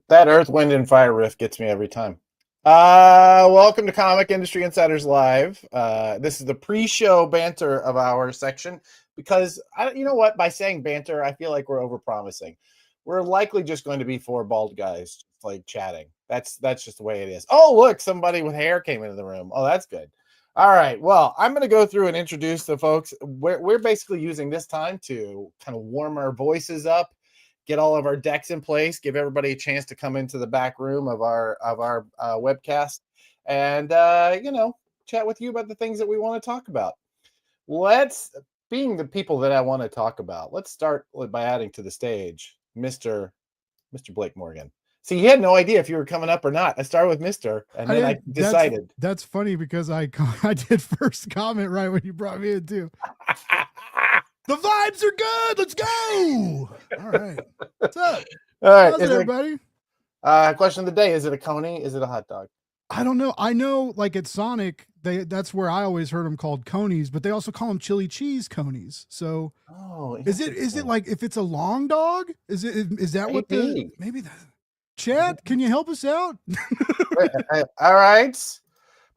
That Earth, Wind, and Fire riff gets me every time. Welcome to Comic Industry Insiders Live. This is the pre-show banter of our section because, you know what? By saying banter, I feel like we're overpromising. We're likely just going to be four bald guys like chatting. That's just the way it is. Oh, look, somebody with hair came into the room. Oh, that's good. All right. Well, I'm going to go through and introduce the folks. We're basically using this time to kind of warm our voices up, get all of our decks in place, give everybody a chance to come into the back room of our webcast, and chat with you about the things that we want to talk about. Being the people that I want to talk about, let's start by adding to the stage Mr. Blake Morgan. See, he had no idea if you were coming up or not. I started with Mr. and then I decided. That's funny because I did first comment right when you brought me in too. The vibes are good. Let's go. All right. What's up? All right. How's everybody? Question of the day. Is it a coney? Is it a hot dog? I don't know. I know like at Sonic, that's where I always heard them called conies, but they also call them chili cheese conies. So is it like if it's a long dog? Is that what maybe that Chad, can you help us out? All right.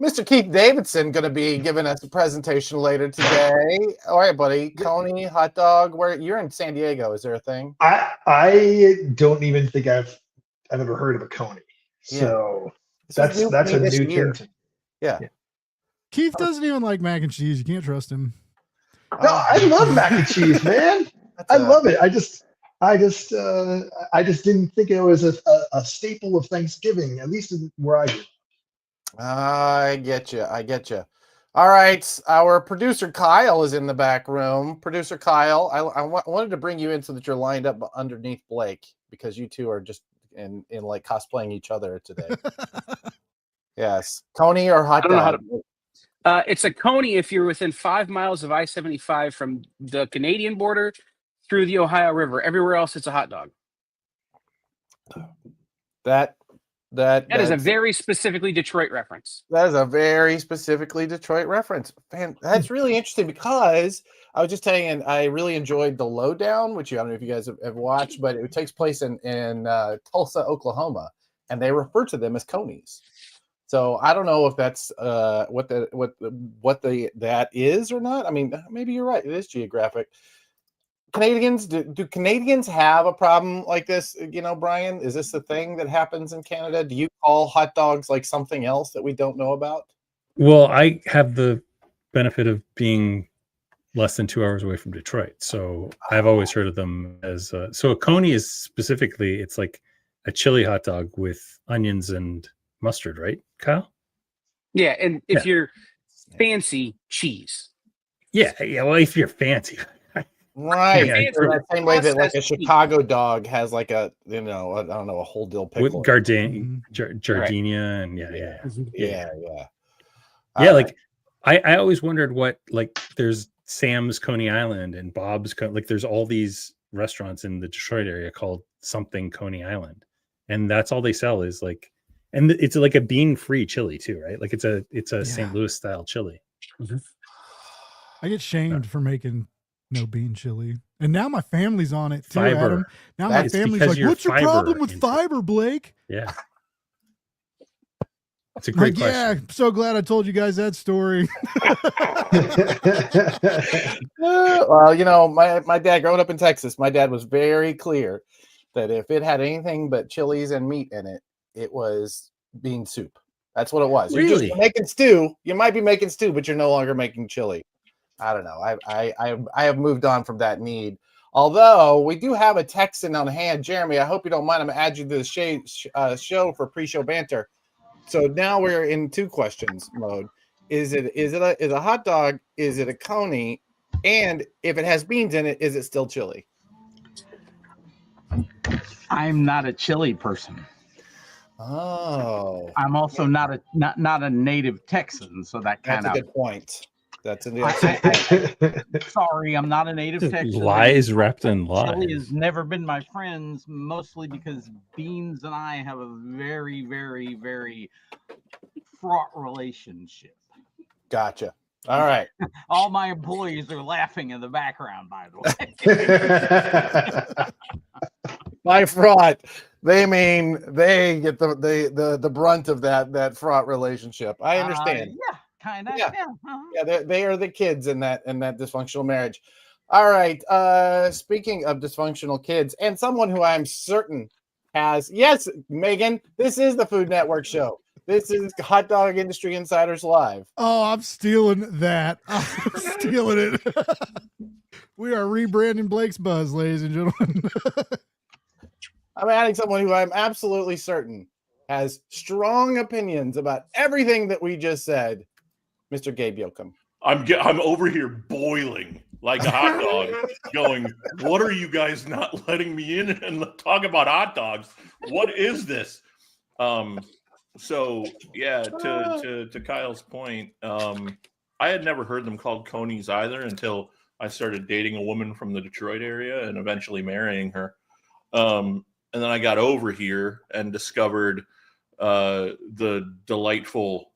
Mr. Keith Davidsen going to be giving us a presentation later today. All right, buddy. Coney, hot dog. Where you're in San Diego? Is there a thing? I don't even think I've ever heard of a coney. So that's a new thing. Yeah. Keith doesn't even like mac and cheese. You can't trust him. No, I love mac and cheese, man. I love it. I just didn't think it was a staple of Thanksgiving, at least where I live. I get you. All right. Our producer Kyle is in the back room. Producer Kyle, I wanted to bring you in so that you're lined up underneath Blake because you two are just in like cosplaying each other today. Yes. Coney or hot dog? It's a coney if you're within 5 miles of I-75 from the Canadian border through the Ohio River. Everywhere else, it's a hot dog. That is a very specifically Detroit reference. That is a very specifically Detroit reference. Man, that's really interesting because I was just telling you, and I really enjoyed the Lowdown, which I don't know if you guys have watched, but it takes place in Tulsa, Oklahoma, and they refer to them as conies. So I don't know if that's what that is or not. I mean, maybe you're right. It is geographic. Canadians, do Canadians have a problem like this? You know, Brian, is this a thing that happens in Canada? Do you call hot dogs like something else that we don't know about? Well, I have the benefit of being less than 2 hours away from Detroit. So I've always heard of them as so a coney is specifically, it's like a chili hot dog with onions and mustard, right, Kyle? Yeah, and if you're fancy, cheese. Yeah, well, if you're fancy. Right. The same way that like a Chicago dog has like a, I don't know, a whole dill pickle. With Gardenia and yeah. Like I always wondered what, like there's Sam's Coney Island and Bob's, like there's all these restaurants in the Detroit area called something Coney Island. And that's all they sell is like, and it's like a bean-free chili too, right? Like it's a St. Louis style chili. Mm-hmm. I get shamed for making no bean chili, and now my family's on it too. Fiber. Adam. Now my family's like, "What's your problem with fiber, Blake?" Yeah, it's a great question. Yeah, I'm so glad I told you guys that story. Well, you know, my dad, growing up in Texas, my dad was very clear that if it had anything but chilies and meat in it, it was bean soup. That's what it was. Really? You're just making stew. You might be making stew, but you're no longer making chili. I don't know. I have moved on from that need. Although we do have a Texan on hand, Jeremy. I hope you don't mind. I'm gonna add you to the show for pre-show banter. So now we're in two questions mode. Is it a hot dog? Is it a coney? And if it has beans in it, is it still chili? I'm not a chili person. Oh. I'm also not a native Texan, so that's a good point. Sorry, I'm not a native Texan. Lies wrapped in lies. Chili has never been my friends, mostly because beans and I have a very, very, very fraught relationship. Gotcha. All right. All my employees are laughing in the background, by the way. By fraught, they mean they get the brunt of that fraught relationship. I understand. Yeah, kind of. Yeah, Uh-huh. yeah. They are the kids in that dysfunctional marriage. All right. Speaking of dysfunctional kids, and someone who I'm certain has, yes, Megan, this is the Food Network show. This is Hot Dog Industry Insiders Live. Oh, I'm stealing that. I'm stealing it. We are rebranding Blake's Buzz, ladies and gentlemen. I'm adding someone who I'm absolutely certain has strong opinions about everything that we just said, Mr. Gabe Yoakum. I'm over here boiling like a hot dog, going, what are you guys not letting me in and talk about hot dogs? What is this? So yeah, to Kyle's point, I had never heard them called conies either until I started dating a woman from the Detroit area and eventually marrying her. And then I got over here and discovered the delightfulness,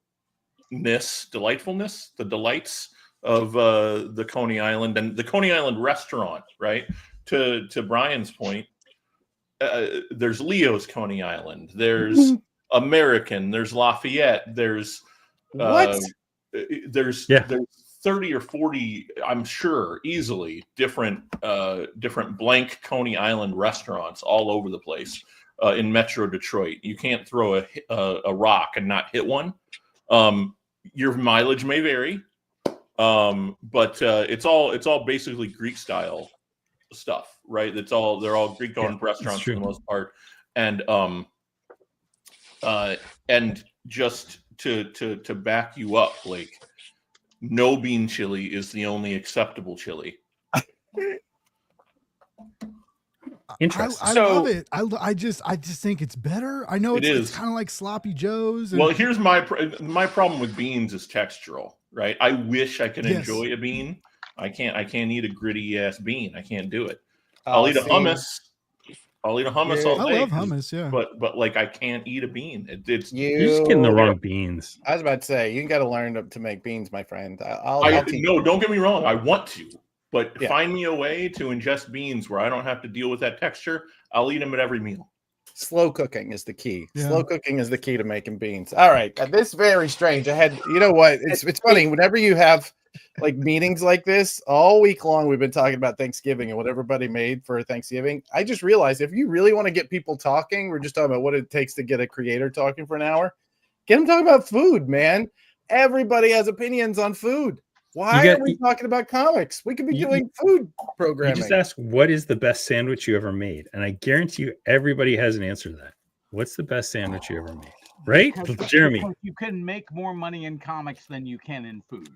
the delights of the Coney Island and the Coney Island restaurant, right? To Brian's point, there's Leo's Coney Island, there's American, there's Lafayette, there's there's 30 or 40, I'm sure, easily different blank Coney Island restaurants all over the place in Metro Detroit. You can't throw a rock and not hit one. Your mileage may vary, but it's all basically Greek style stuff, right? They're all Greek owned restaurants for the most part, and just to back you up, Blake, no bean chili is the only acceptable chili. Interesting. I love it. I just think it's better. I know it's kind of like Sloppy Joe's. Well, here's my problem with beans is textural, right? I wish I could enjoy a bean. I can't eat a gritty ass bean. I can't do it. I'll eat a hummus. I'll eat a hummus all day. I love hummus, yeah. But like I can't eat a bean. You're just getting the wrong beans. I was about to say, you got to learn to make beans, my friend. I'll teach no, don't get me wrong. I want to, but find me a way to ingest beans where I don't have to deal with that texture. I'll eat them at every meal. Slow cooking is the key. Yeah. Slow cooking is the key to making beans. All right. This is very strange. You know what? It's funny. Whenever you have like meetings like this, all week long, we've been talking about Thanksgiving and what everybody made for Thanksgiving. I just realized if you really want to get people talking, we're just talking about what it takes to get a creator talking for an hour. Get them talking about food, man. Everybody has opinions on food. Why are we talking about comics? We could be doing food programming. You just ask, what is the best sandwich you ever made? And I guarantee you everybody has an answer to that. What's the best sandwich you ever made? Right? Jeremy. You can make more money in comics than you can in food.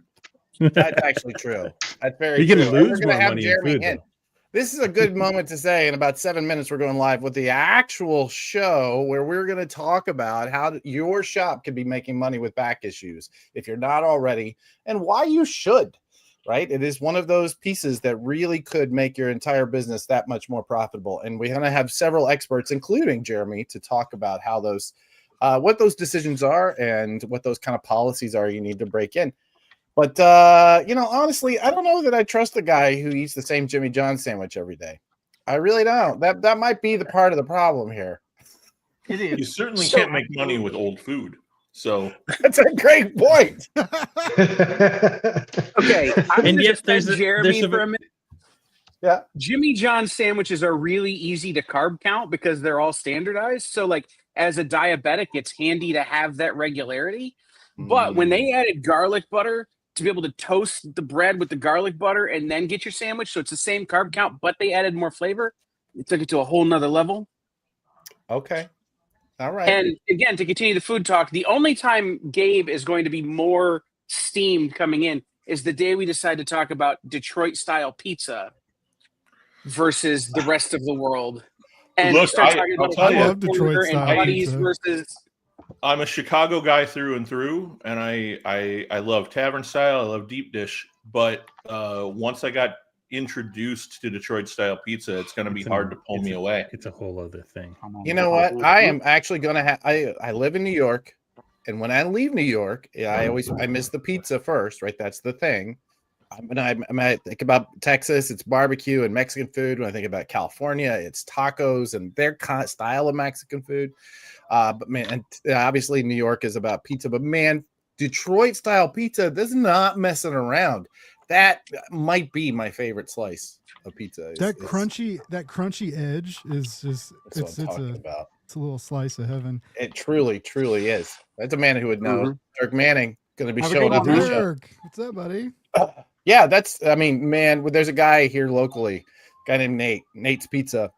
That's actually true. That's very true. You can lose more money in food, though. This is a good moment to say, in about 7 minutes, we're going live with the actual show where we're going to talk about how your shop can be making money with back issues if you're not already, and why you should, right? It is one of those pieces that really could make your entire business that much more profitable. And we're going to have several experts, including Jeremy, to talk about how those, what those decisions are and what those kind of policies are you need to break in. But, honestly, I don't know that I trust the guy who eats the same Jimmy John sandwich every day. I really don't. That might be the part of the problem here. It is. You certainly can't make money with old food. So that's a great point. Okay. And yes, there's Jeremy for a minute. Yeah. Jimmy John sandwiches are really easy to carb count because they're all standardized. So, like, as a diabetic, it's handy to have that regularity. But when they added garlic butter, to be able to toast the bread with the garlic butter and then get your sandwich, so it's the same carb count, but they added more flavor. It took it to a whole nother level. Okay. All right. And again, to continue the food talk, the only time Gabe is going to be more steamed coming in is the day we decide to talk about Detroit-style pizza versus the rest of the world. And look, start talking about I love Detroit-style pizza. versus... I'm a Chicago guy through and through, and I love tavern style. I love deep dish, but once I got introduced to Detroit style pizza, it's going to be hard to pull me away. It's a whole other thing. You know what? I am actually going to have. I live in New York, and when I leave New York, I miss the pizza first, right? That's the thing. When I think about Texas, it's barbecue and Mexican food. When I think about California, it's tacos and their style of Mexican food. But man, and obviously New York is about pizza. But man, Detroit style pizza, this is not messing around. That might be my favorite slice of pizza. That crunchy edge is just it's a little slice of heaven. It truly is. That's a man who would know. Mm-hmm. Dirk Manning going to be Have showing up. Dirk, what's up, buddy? Yeah, man, there's a guy here locally, a guy named Nate's Pizza,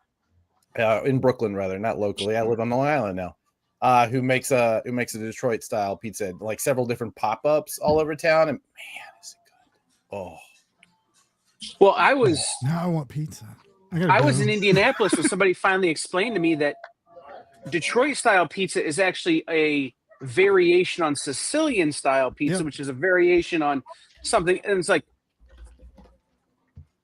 in Brooklyn, rather, not locally. I live on Long Island now. Who makes a Detroit style pizza, like several different pop-ups all over town, and man, is it good. Oh. Well, now I want pizza. I was in Indianapolis when somebody finally explained to me that Detroit style pizza is actually a variation on Sicilian style pizza, which is a variation on something. And it's like,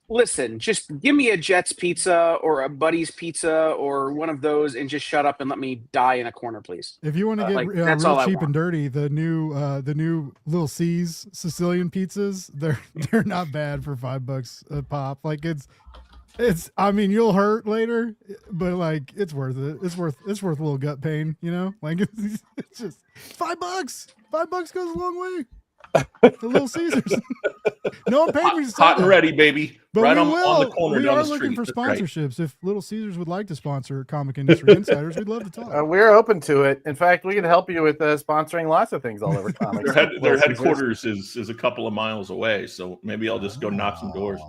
listen, just give me a Jets pizza or a Buddy's pizza or one of those and just shut up and let me die in a corner, please. If you want to get real cheap and dirty, the new Little C's Sicilian pizzas, they're not bad for $5 a pop. Like it's I mean, you'll hurt later, but like it's worth it. It's worth a little gut pain, you know? Like it's just $5. $5 goes a long way. The Little Caesars. No one paid me to say hot and ready, baby. But right on the corner. We down are the looking street. for sponsorships. Right. If Little Caesars would like to sponsor Comic Industry Insiders, we'd love to talk. We're open to it. In fact, we can help you with sponsoring lots of things all over comics. Their headquarters is a couple of miles away, so maybe I'll just go knock some doors.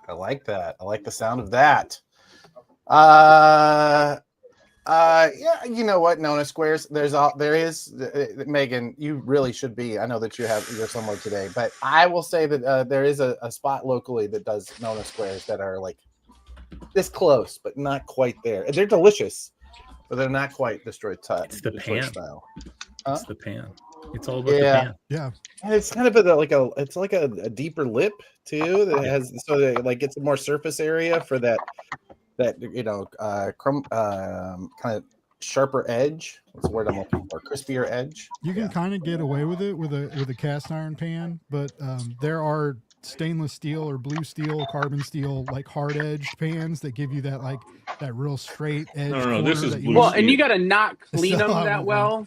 I like that. I like the sound of that. Yeah, you know what? Nona Squares. There is Megan. You really should be. I know that you're somewhere today, but I will say that there is a spot locally that does Nona Squares that are like this close, but not quite there. They're delicious, but they're not quite Detroit It's the Detroit pan style. It's the pan. It's all about the pan. Yeah, and it's kind of a deeper lip too that has so that like gets more surface area for that kind of sharper edge. That's the word I'm looking for. Crispier edge. You can kind of get away with it with a cast iron pan, but there are stainless steel or blue steel, carbon steel, like hard edged pans that give you that real straight edge. No, this is blue well, steel. and you got to not clean them that well.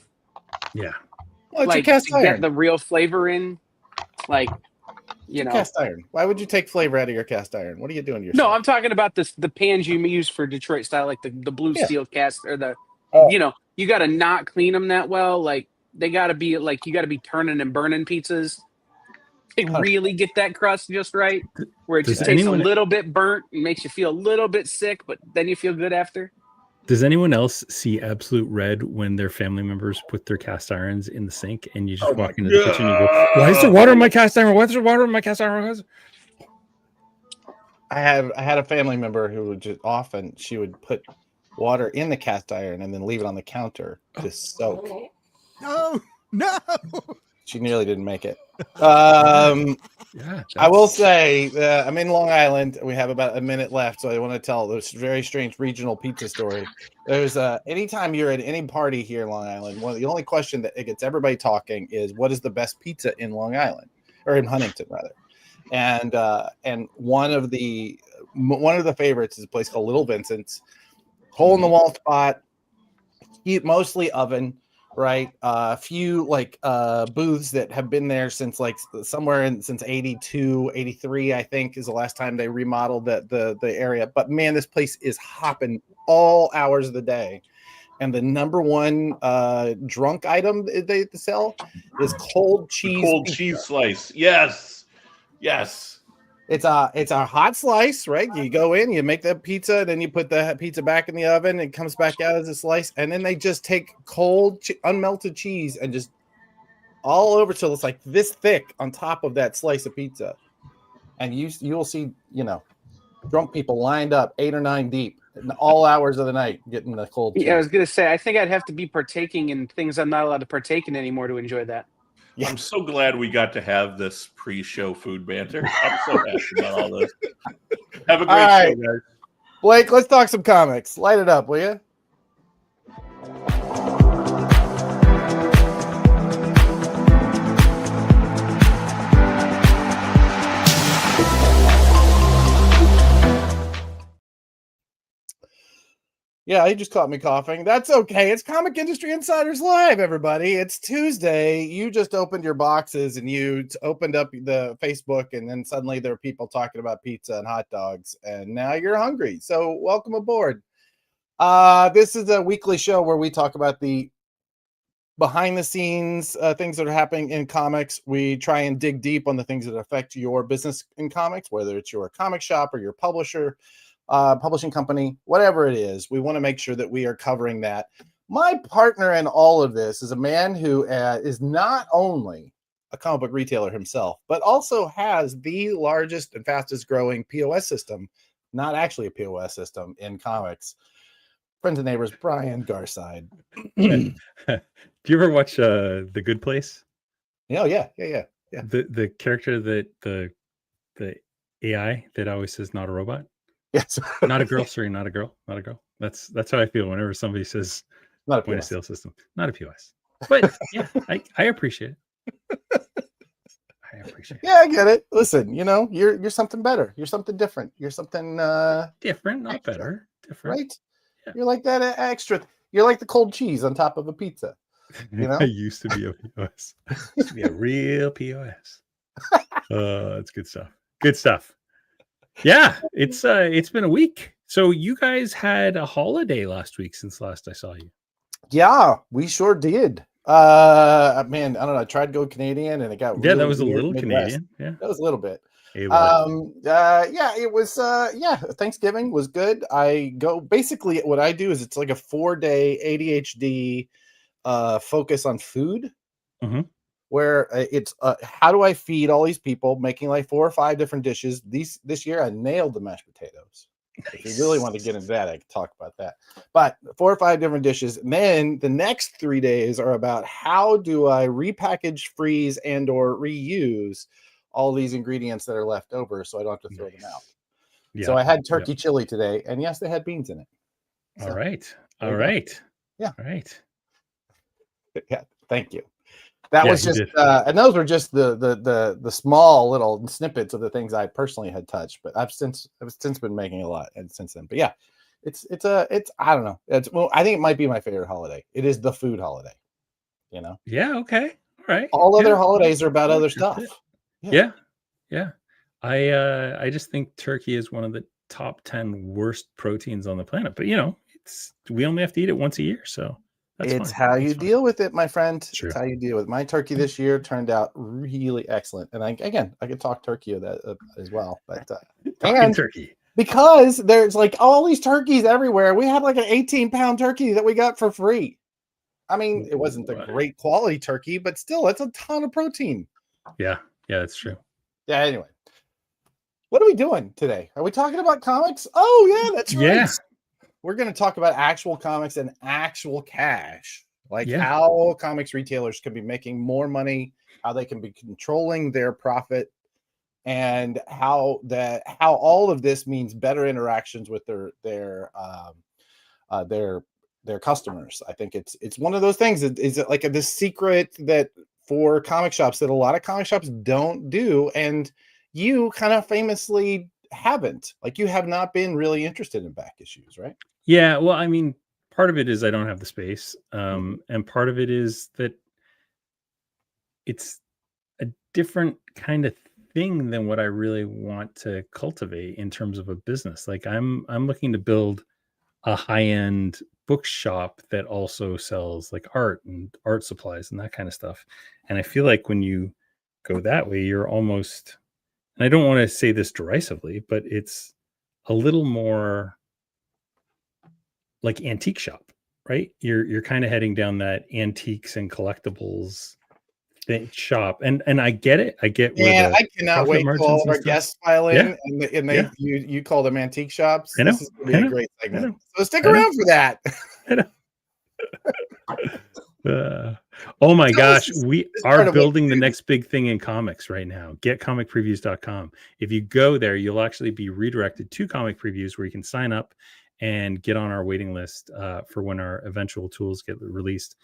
Yeah. Well, it's like cast to iron. get the real flavor in, like. You know, cast iron. Why would you take flavor out of your cast iron? What are you doing to yourself? No, I'm talking about the pans you use for Detroit style, like the blue steel cast or the, you got to not clean them that well. Like they got to be like, you got to be turning and burning pizzas to really get that crust just right, where it just tastes a little bit burnt and makes you feel a little bit sick, but then you feel good after. Does anyone else see absolute red when their family members put their cast irons in the sink and you just walk into the kitchen and you go, why is there water in my cast iron? Why is there water in my cast iron? I had a family member who would she would put water in the cast iron and then leave it on the counter to soak. No. She nearly didn't make it. I will say I'm in Long Island. We have about a minute left, so I want to tell this very strange regional pizza story. There's anytime you're at any party here in Long Island, the only question that it gets everybody talking is what is the best pizza in Long Island or in Huntington rather. And one of the favorites is a place called Little Vincent's, hole in the wall spot, mostly oven. Right, a few booths that have been there since since 82, 83, I think is the last time they remodeled the area. But man, this place is hopping all hours of the day. And the number one drunk item they sell is cold cheese. Cold cheese slice. Yes. It's a hot slice, right? You go in, you make the pizza, then you put the pizza back in the oven, it comes back out as a slice, and then they just take cold unmelted cheese and just all over till it's like this thick on top of that slice of pizza. And you'll see, drunk people lined up 8 or 9 deep in all hours of the night getting the cold cheese. Yeah, I was gonna say, I think I'd have to be partaking in things I'm not allowed to partake in anymore to enjoy that. Yeah. I'm so glad we got to have this pre-show food banter. I'm so happy about all this. Have a great show, guys. Blake, let's talk some comics. Light it up, will you? Yeah, he just caught me coughing. That's okay. It's Comic Industry Insiders Live, everybody. It's Tuesday. You just opened your boxes and you opened up the Facebook, and then suddenly there are people talking about pizza and hot dogs, and now you're hungry. So welcome aboard. This is a weekly show where we talk about the behind the scenes things that are happening in comics. We try and dig deep on the things that affect your business in comics, whether it's your comic shop or your publisher, publishing company, whatever it is. We want to make sure that we are covering that. My partner in all of this is a man who is not only a comic book retailer himself, but also has the largest and fastest growing POS system, not actually a POS system, in comics. Friends and neighbors, Brian Garside. Do you ever watch The Good Place? Oh, yeah. The character that the AI that always says not a robot. Yes. Not a girl, sorry, not a girl. That's how I feel whenever somebody says not a point of sale system. Not a POS. But yeah, I appreciate it. Yeah, I get it. Listen, you're something better. You're something different. You're something different, not extra, better. Different. Right? Yeah. You're like that extra. You're like the cold cheese on top of a pizza. I used to be a POS. Used to be a real POS. It's good stuff. Good stuff. Yeah, it's been a week. So you guys had a holiday last week since last I saw you. Yeah, we sure did. Man, I don't know. I tried to go Canadian and it got really that was a little Midwest. Canadian. Yeah, that was a little bit. It was Thanksgiving was good. I go basically what I do is it's like a 4-day ADHD focus on food. Mm-hmm. Where it's how do I feed all these people, making like 4 or 5 different dishes. This year I nailed the mashed potatoes. Nice. If you really want to get into that, I can talk about that. But 4 or 5 different dishes. And then the next 3 days are about how do I repackage, freeze, and or reuse all these ingredients that are left over so I don't have to throw them out. Yeah. So I had turkey chili today, and yes, they had beans in it. So, all right. Yeah. All right. Yeah. Thank you. That was just, and those were just the small little snippets of the things I personally had touched. But I've since been making a lot, and since then. But yeah, it's I don't know. I think it might be my favorite holiday. It is the food holiday. Yeah. Okay. All right. All other holidays are about other stuff. Yeah. I just think turkey is one of the top 10 worst proteins on the planet. But we only have to eat it once a year, so. It's how you deal with it, my friend. True. It's how you deal with it. My turkey this year turned out really excellent. And I could talk turkey as well. But and turkey. Because there's like all these turkeys everywhere. We had like an 18-pound turkey that we got for free. I mean, it wasn't the great quality turkey, but still, it's a ton of protein. Yeah, that's true. Yeah, anyway. What are we doing today? Are we talking about comics? Oh, yeah, that's right. Yeah. We're going to talk about actual comics and actual cash, like how comics retailers can be making more money, how they can be controlling their profit, and how all of this means better interactions with their customers. I think it's one of those things. Is it like this secret that for comic shops that a lot of comic shops don't do, and you kind of famously haven't. Like you have not been really interested in back issues, right? Yeah, well, I mean, part of it is I don't have the space, and part of it is that it's a different kind of thing than what I really want to cultivate in terms of a business. Like I'm looking to build a high-end bookshop that also sells like art and art supplies and that kind of stuff. And I feel like when you go that way, you're almost, and I don't want to say this derisively, but it's a little more like antique shop, right? You're kind of heading down that antiques and collectibles shop, and I get it. I get. Yeah, I cannot wait till all of our guests file in, and you call them antique shops. I know. This is going to be a great segment. So stick around for that. Oh my gosh, we are building the next big thing in comics right now. GetComicPreviews.com. If you go there, you'll actually be redirected to Comic Previews where you can sign up and get on our waiting list for when our eventual tools get released.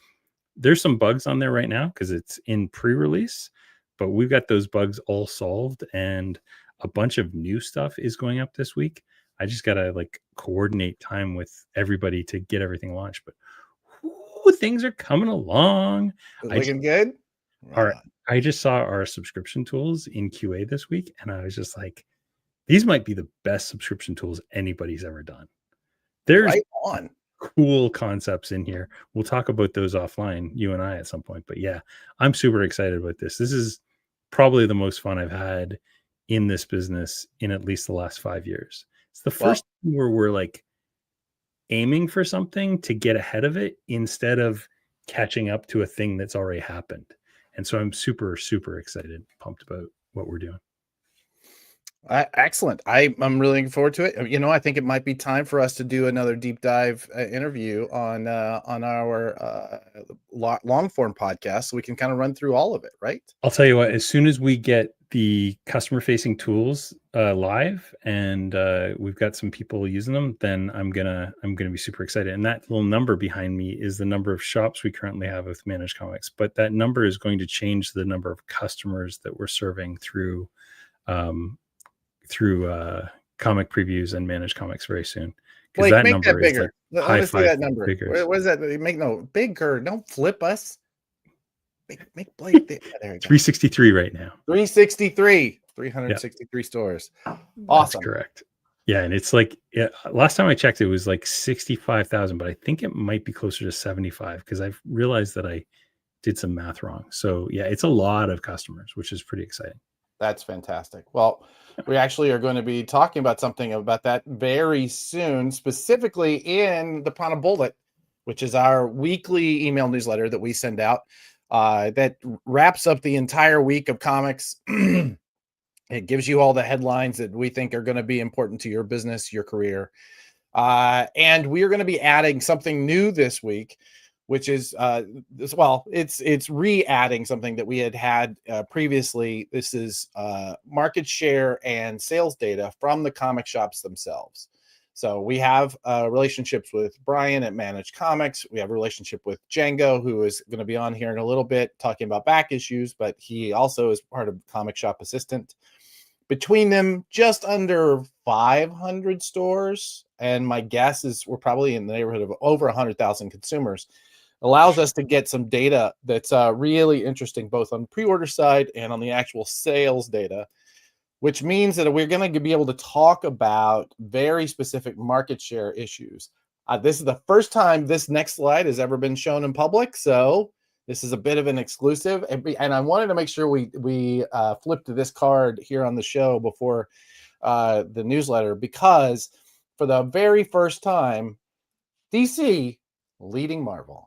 There's some bugs on there right now because it's in pre-release, but we've got those bugs all solved, and a bunch of new stuff is going up this week. I just gotta like coordinate time with everybody to get everything launched. But things are coming along. Looking good. I just saw our subscription tools in QA this week, and I was just like, these might be the best subscription tools anybody's ever done. There's right on. Cool concepts in here. We'll talk about those offline, you and I, at some point. But yeah, I'm super excited about this. This is probably the most fun I've had in this business in at least the last 5 years. It's the first time where we're like aiming for something to get ahead of it instead of catching up to a thing that's already happened. And so I'm super, super excited, pumped about what we're doing. Excellent. I'm really looking forward to it. You know, I think it might be time for us to do another deep dive interview on our long form podcast, so we can kind of run through all of it, right? I'll tell you what, as soon as we get the customer facing tools live and we've got some people using them, then I'm gonna be super excited. And that little number behind me is the number of shops we currently have with Managed Comics, but that number is going to change the number of customers that we're serving through comic previews and Managed Comics very soon. Blake, that make number that bigger. Like let me see that number. What is that? Make no bigger. Don't flip us. Make Blake. There we go. 363 right now. 363. 363 stores. Awesome. That's correct. Yeah, and it's like last time I checked, it was like 65,000, but I think it might be closer to 75 because I've realized that I did some math wrong. So yeah, it's a lot of customers, which is pretty exciting. That's fantastic. Well, we actually are going to be talking about something about that very soon, specifically in the Prana Bullet, which is our weekly email newsletter that we send out that wraps up the entire week of comics. It gives you all the headlines that we think are going to be important to your business, your career. And we are going to be adding something new this week, which is it's re-adding something that we had previously. This is market share and sales data from the comic shops themselves. So we have relationships with Brian at Managed Comics. We have a relationship with Django, who is going to be on here in a little bit talking about back issues, but he also is part of Comic Shop Assistant. Between them, just under 500 stores, and my guess is we're probably in the neighborhood of over 100,000 consumers. Allows us to get some data that's really interesting, both on the pre-order side and on the actual sales data, which means that we're going to be able to talk about very specific market share issues. This is the first time this next slide has ever been shown in public, so this is a bit of an exclusive. And I wanted to make sure we flipped to this card here on the show before the newsletter, because for the very first time, DC leading Marvel.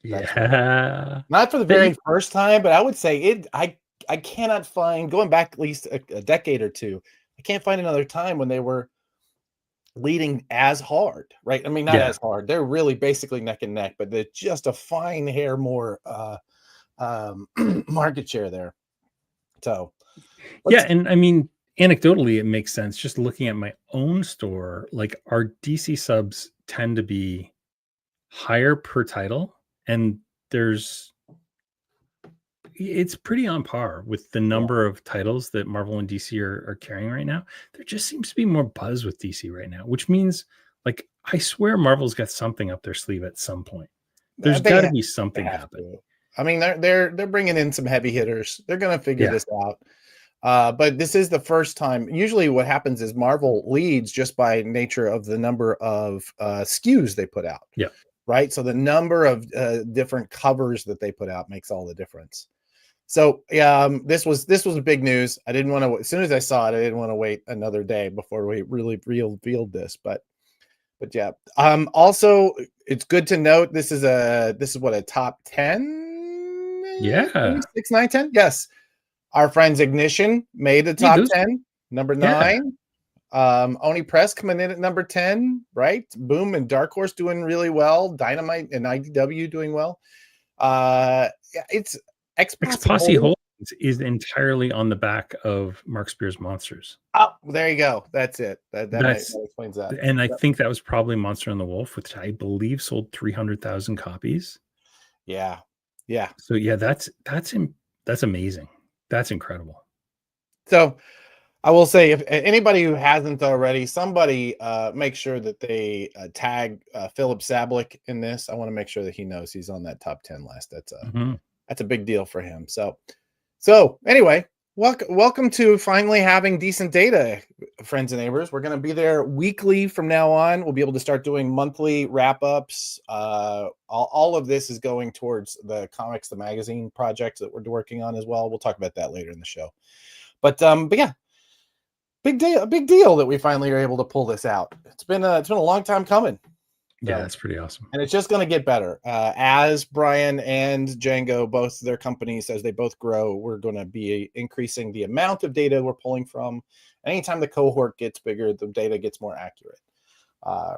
Yeah, not for the very first time, but I would say it. I cannot find, going back at least a decade or two, I can't find another time when they were leading as hard, right? I mean, not as hard. They're really basically neck and neck, but they're just a fine hair more market share there. So, yeah, and I mean, anecdotally, it makes sense. Just looking at my own store, like our DC subs tend to be higher per title. And it's pretty on par with the number of titles that Marvel and DC are carrying right now. There just seems to be more buzz with DC right now, which means, like, I swear Marvel's got something up their sleeve at some point. There's got to be something happening. I mean, they're bringing in some heavy hitters. They're going to figure this out. But this is the first time. Usually what happens is Marvel leads just by nature of the number of SKUs they put out. Yeah. Right. So the number of different covers that they put out makes all the difference. So this was big news. I didn't want to, as soon as I saw it, I didn't want to wait another day before we really revealed this. But yeah. Also, it's good to note this is what, a top 10? Yeah. 6, 9, 10. Yes. Our friends Ignition made the top 10, number 9. Oni Press coming in at number 10, right? Boom and Dark Horse doing really well. Dynamite and IDW doing well. It's Ex-Posse Holdings is entirely on the back of Mark Spear's Monsters. Oh, there you go. That's it. That explains that. And I think that was probably Monster and the Wolf, which I believe sold 300,000 copies. Yeah. So yeah, that's amazing. That's incredible. So I will say, if anybody who hasn't already, somebody make sure that they tag Philip Sablik in this. I want to make sure that he knows he's on that top 10 list. That's a big deal for him. So anyway, welcome to finally having decent data, friends and neighbors. We're going to be there weekly from now on. We'll be able to start doing monthly wrap-ups. All of this is going towards the Comics the Magazine project that we're working on as well. We'll talk about that later in the show. But yeah. Big deal that we finally are able to pull this out. It's been a long time coming. Yeah, that's pretty awesome. And it's just going to get better. As Brian and Django, both their companies, as they both grow, we're going to be increasing the amount of data we're pulling from. Anytime the cohort gets bigger, the data gets more accurate.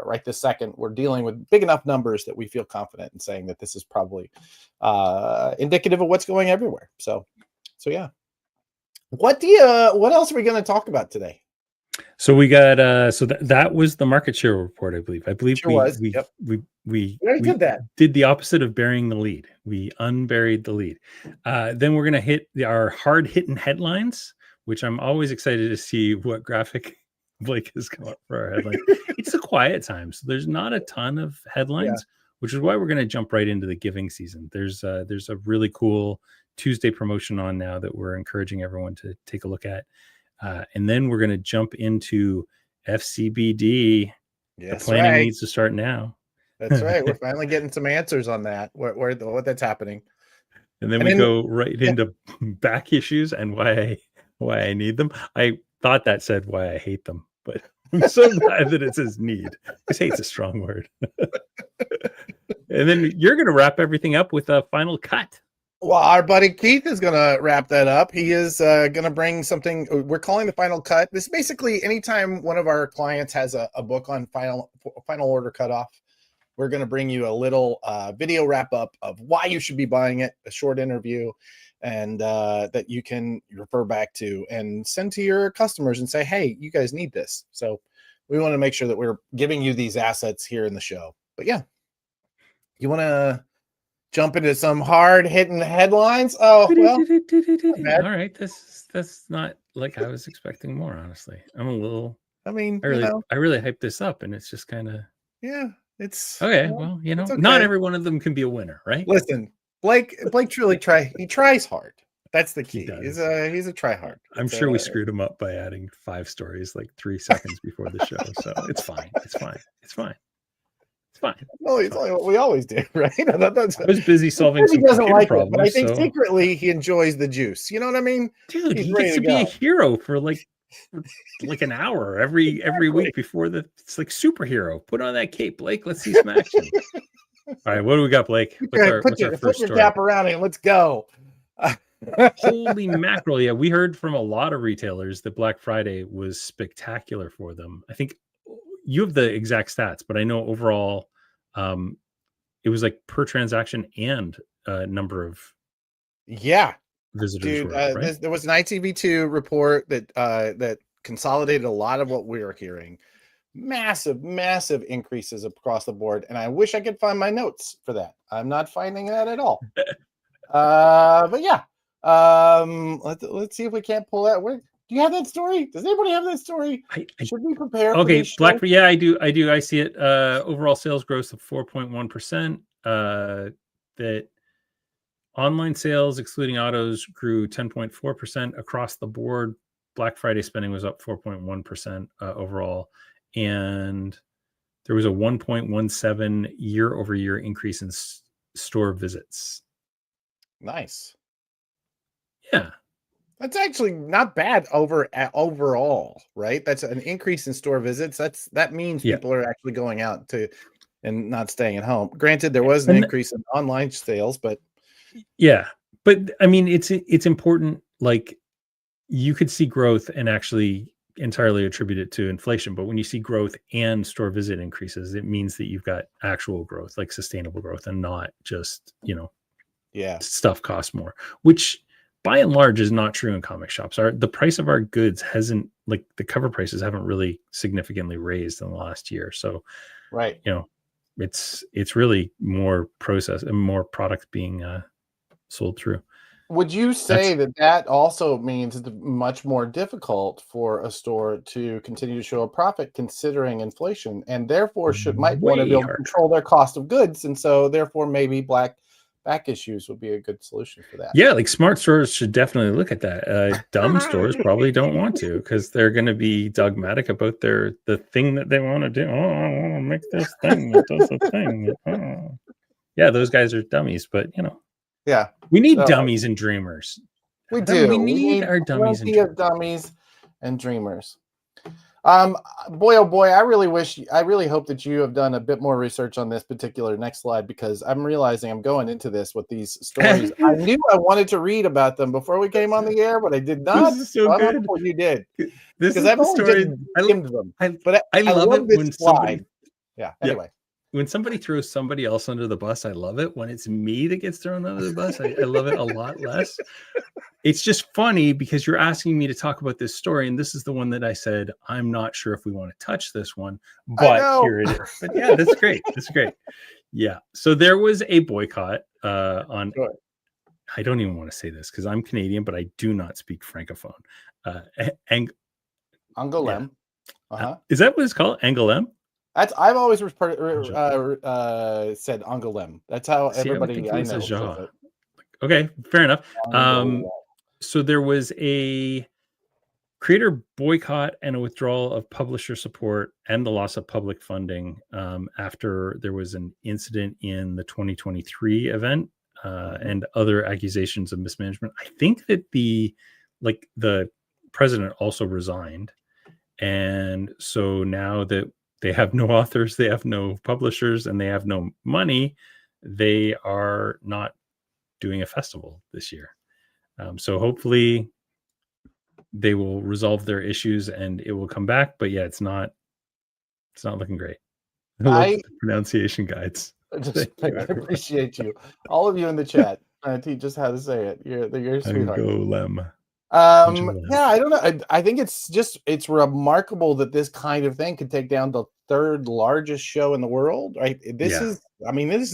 Right this second, we're dealing with big enough numbers that we feel confident in saying that this is probably indicative of what's going everywhere. So yeah. What else are we going to talk about today? So we got that was the market share report, I believe. We did the opposite of burying the lead. We unburied the lead. Then we're going to hit our hard hitting headlines, which I'm always excited to see what graphic Blake has come up for our headline. It's a quiet time, so there's not a ton of headlines, which is why we're going to jump right into the giving season. There's a really cool Tuesday promotion on now that we're encouraging everyone to take a look at. And then we're going to jump into FCBD. Yes, the planning needs to start now. That's right. We're finally getting some answers on that, what that's happening. And then we go right into back issues and why I need them. I thought that said why I hate them, but I'm so glad that it says need. Because hate's a strong word. And then you're going to wrap everything up with a final cut. Well, our buddy Keith is going to wrap that up. He is going to bring something we're calling the final cut. This is basically anytime one of our clients has a book on final order cutoff, we're going to bring you a little video wrap up of why you should be buying it, a short interview, and that you can refer back to and send to your customers and say, hey, you guys need this. So we want to make sure that we're giving you these assets here in the show. But yeah, you want to jump into some hard hitting headlines? Oh, well, all right. That's not like I was expecting more, honestly. I'm a little, I really hyped this up and it's just kind of, it's okay. Well, not every one of them can be a winner, right? Listen, Blake truly tries hard. That's the key. He's a try hard. I'm sure we screwed him up by adding 5 stories like 3 seconds before the show. So it's fine. It's fine. No, it's only what we always do, right? I was busy solving some problems. But I think secretly he enjoys the juice. You know what I mean? Dude, he gets to be a hero for like an hour every week before it's like superhero. Put on that cape, Blake. Let's see some action. All right, what do we got, Blake? Put your cap around it and let's go. Holy mackerel. Yeah, we heard from a lot of retailers that Black Friday was spectacular for them. I think you have the exact stats, but I know overall it was like per transaction and number of visitors. Dude, right? There was an ITV2 report that consolidated a lot of what we were hearing. Massive increases across the board, and I wish I could find my notes for that. I'm not finding that at all. But yeah, let's see if we can't pull that. Do you have that story? Does anybody have that story? Should we prepare? Okay, yeah, I do. I see it. Overall sales growth of 4.1%. That online sales, excluding autos, grew 10.4% across the board. Black Friday spending was up 4.1% overall, and there was a 1.17 year-over-year increase in store visits. Nice. Yeah. That's actually not bad overall, right? That's an increase in store visits. That means people are actually going out and not staying at home. Granted, there was an increase in online sales, but I mean, it's important. Like, you could see growth and actually entirely attribute it to inflation, but when you see growth and store visit increases, it means that you've got actual growth, like sustainable growth, and not just stuff costs more, which by and large is not true in comic shops. The price of our goods hasn't, like, the cover prices haven't really significantly raised in the last year. So, right. It's really more process and more product being sold through. Would you say that also means it's much more difficult for a store to continue to show a profit considering inflation, and therefore might want to be able to control their cost of goods, and so therefore maybe back issues would be a good solution for that. Yeah, like smart stores should definitely look at that. Dumb stores probably don't want to because they're going to be dogmatic about the thing that they want to do. Oh, I want to make this thing that does a thing. Oh. Yeah, those guys are dummies, but yeah, we need dummies and dreamers. We do. We need our dummies and dummies and dreamers. Boy, oh boy, I really hope that you have done a bit more research on this particular next slide, because I'm realizing I'm going into this with these stories. I knew I wanted to read about them before we came on the air, but I did not. This is so good. You did. This is the story. I love it when slide. Yeah. Anyway. When somebody throws somebody else under the bus, I love it. When it's me that gets thrown under the bus, I love it a lot less. It's just funny because you're asking me to talk about this story, and this is the one that I said, I'm not sure if we want to touch this one, but here it is. But yeah, that's great. That's great. Yeah. So there was a boycott on, I don't even want to say this because I'm Canadian, but I do not speak Francophone. Angoulême. Is that what it's called? Angoulême? I've always said Angoulême. That's how everybody I know says it. Okay, fair enough. So there was a creator boycott and a withdrawal of publisher support and the loss of public funding after there was an incident in the 2023 event and other accusations of mismanagement. I think that the president also resigned, and so now that they have no authors, they have no publishers, and they have no money, they are not doing a festival this year. So hopefully they will resolve their issues and it will come back. But yeah, it's not looking great. I pronunciation guides. I appreciate you. All of you in the chat trying to teach us how to say it. You're sweetheart. Angoulême. Yeah, I don't know. I think it's remarkable that this kind of thing could take down the third largest show in the world, right? This is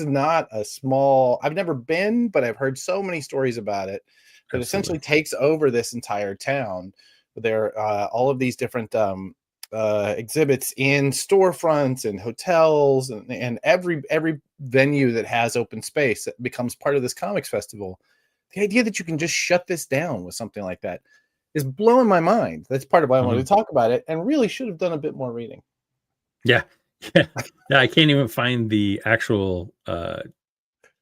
not a small, I've never been, but I've heard so many stories about it that essentially takes over this entire town. There are all of these different exhibits in storefronts and hotels and every venue that has open space that becomes part of this comics festival. The idea that you can just shut this down with something like that is blowing my mind. That's part of why I wanted to talk about it, and really should have done a bit more reading. Yeah. I can't even find the actual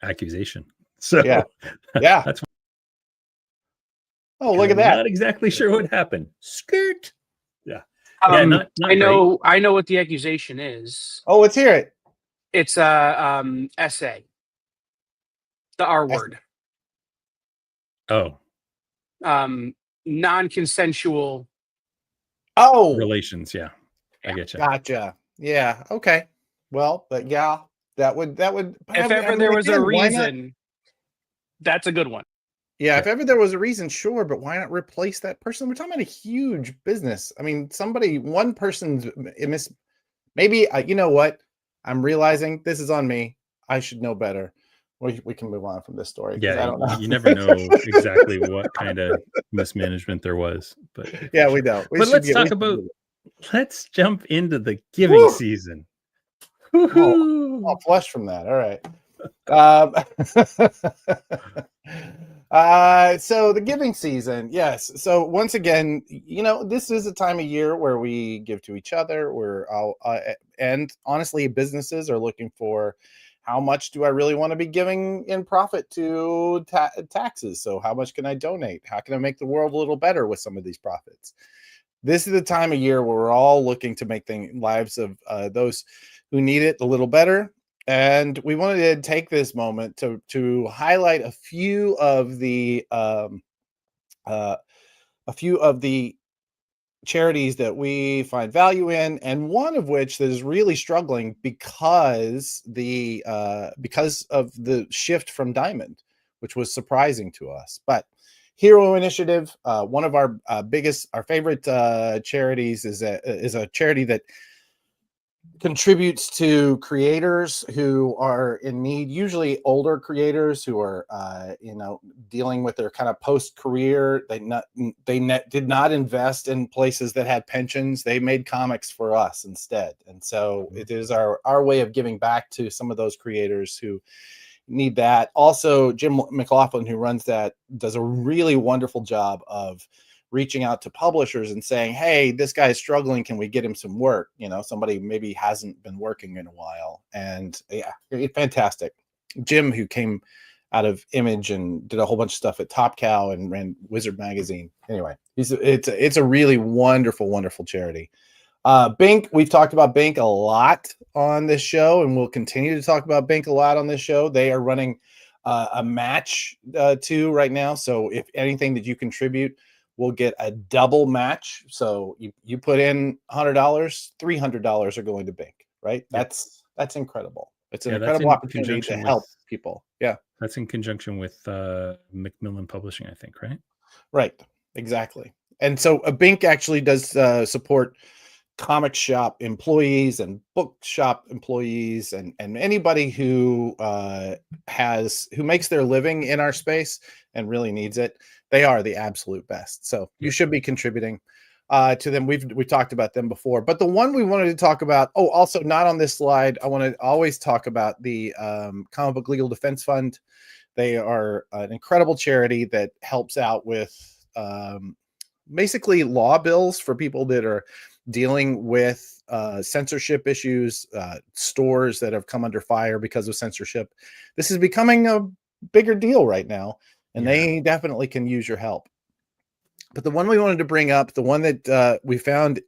accusation. So yeah. That's. Oh, look at that! Not exactly sure what happened. Skirt. Yeah. Not I know. Great. I know what the accusation is. Oh, let's hear it. It's essay. The R word. Oh. Non-consensual. Oh. Relations. Yeah. I get you. Gotcha. Yeah. Okay. Well, but yeah, that would. If ever there was a reason, that's a good one. Yeah, if ever there was a reason, sure, but why not replace that person? We're talking about a huge business. I mean, one person's maybe, you know what? I'm realizing this is on me. I should know better. We can move on from this story. Yeah, I don't know. You never know exactly what kind of mismanagement there was. But yeah, we don't. Let's jump into the giving season. I'll flush from that. All right. So the giving season, yes. So once again, this is a time of year where we give to each other. And honestly, businesses are looking for how much do I really want to be giving in profit to taxes? So how much can I donate? How can I make the world a little better with some of these profits? This is the time of year where we're all looking to make the lives of those who need it a little better. And we wanted to take this moment to highlight a few of the charities that we find value in, and one of which that is really struggling because of the shift from Diamond, which was surprising to us. But Hero Initiative, one of our favorite charities, is a charity that contributes to creators who are in need, usually older creators who are, dealing with their kind of post-career. They did not invest in places that had pensions. They made comics for us instead. And so it is our way of giving back to some of those creators who need that. Also, Jim McLaughlin, who runs that, does a really wonderful job of reaching out to publishers and saying, hey, this guy is struggling. Can we get him some work? Somebody maybe hasn't been working in a while. And yeah, fantastic. Jim, who came out of Image and did a whole bunch of stuff at Top Cow and ran Wizard Magazine. Anyway, it's a really wonderful, wonderful charity. Bink, we've talked about Bink a lot on this show, and we'll continue to talk about Bink a lot on this show. They are running a match too right now. So if anything that you contribute, we'll get a double match. So you put in $100, $300 are going to Bink, right? Yep. That's incredible. It's an incredible opportunity to help people. Yeah. That's in conjunction with Macmillan Publishing, I think, right? Right. Exactly. And so Bink actually does support comic shop employees and bookshop employees and anybody who makes their living in our space and really needs it. They are the absolute best. So you should be contributing to them. We've talked about them before, but the one we wanted to talk about, also not on this slide, I want to always talk about the Comic Book Legal Defense Fund. They are an incredible charity that helps out with basically law bills for people that are dealing with censorship issues, stores that have come under fire because of censorship. This is becoming a bigger deal right now, and they definitely can use your help. But the one we wanted to bring up, the one that we found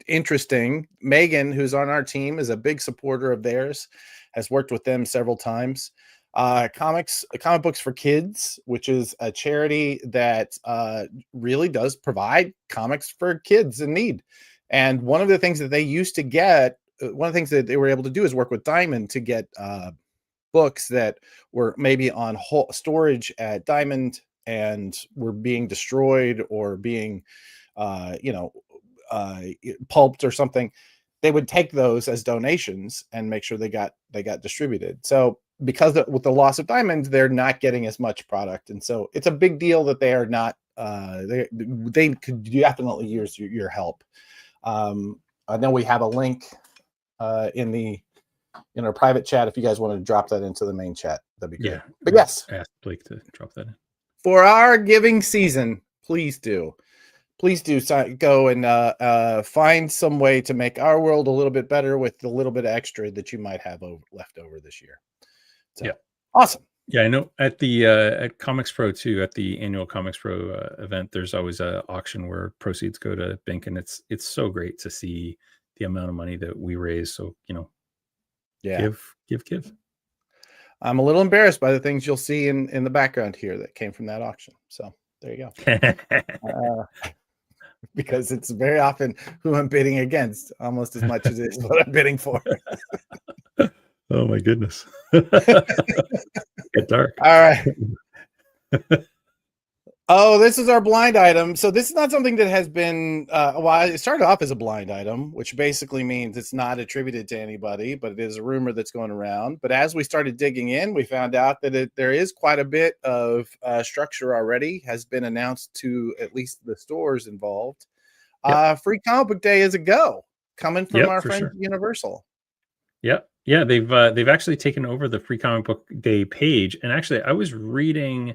interesting, Megan, who's on our team, is a big supporter of theirs, has worked with them several times. Comic Books for Kids, which is a charity that really does provide comics for kids in need. And one of the things that they used to get, one of the things that they were able to do is work with Diamond to get books that were maybe on storage at Diamond and were being destroyed or being, pulped or something. They would take those as donations and make sure they got distributed. So because with the loss of Diamond, they're not getting as much product, and so it's a big deal that they are not. They could definitely use your help. I know we have a link in our private chat. If you guys want to drop that into the main chat, that'd be great. Yeah, but yes, ask Blake to drop that in for our giving season. Please do go and find some way to make our world a little bit better with the little bit of extra that you might have left over this year. So, yeah, awesome. Yeah, I know at the at Comics Pro too, at the annual Comics Pro event, there's always an auction where proceeds go to Bink, and it's so great to see the amount of money that we raise. So give. I'm a little embarrassed by the things you'll see in the background here that came from that auction. So there you go. Because it's very often who I'm bidding against, almost as much as it's what I'm bidding for. Oh my goodness. Get dark. All right. This is our blind item. So this is not something that has been it started off as a blind item, which basically means it's not attributed to anybody, but it is a rumor that's going around. But as we started digging in, we found out that there is quite a bit of structure already has been announced to at least the stores involved. Free Comic Book Day is a go coming from our friends at Universal. Yeah, they've actually taken over the Free Comic Book Day page. And actually, I was reading,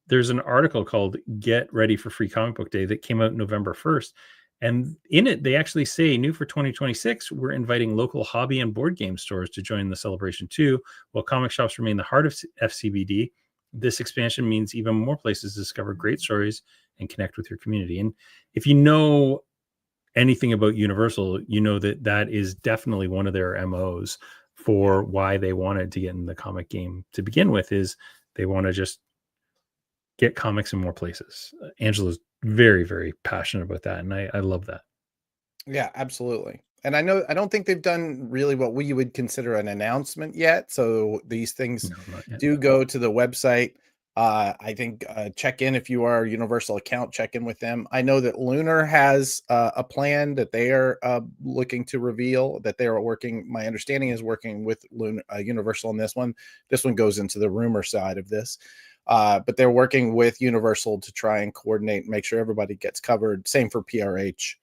there's an article called Get Ready for Free Comic Book Day that came out November 1st. And in it, they actually say, new for 2026, we're inviting local hobby and board game stores to join the celebration too. While comic shops remain the heart of FCBD, this expansion means even more places to discover great stories and connect with your community. And if you know anything about Universal, you know that is definitely one of their MOs for why they wanted to get in the comic game to begin with, is they want to just get comics in more places. Angela's very, very passionate about that, and I love that. Yeah, absolutely. And I don't think they've done really what we would consider an announcement yet. So these things do go to the website I think check in if you are a Universal account, check in with them. I know that Lunar has a plan that they are looking to reveal, that they are working. My understanding is working with Universal on this one. This one goes into the rumor side of this, but they're working with Universal to try and coordinate and make sure everybody gets covered. Same for PRH.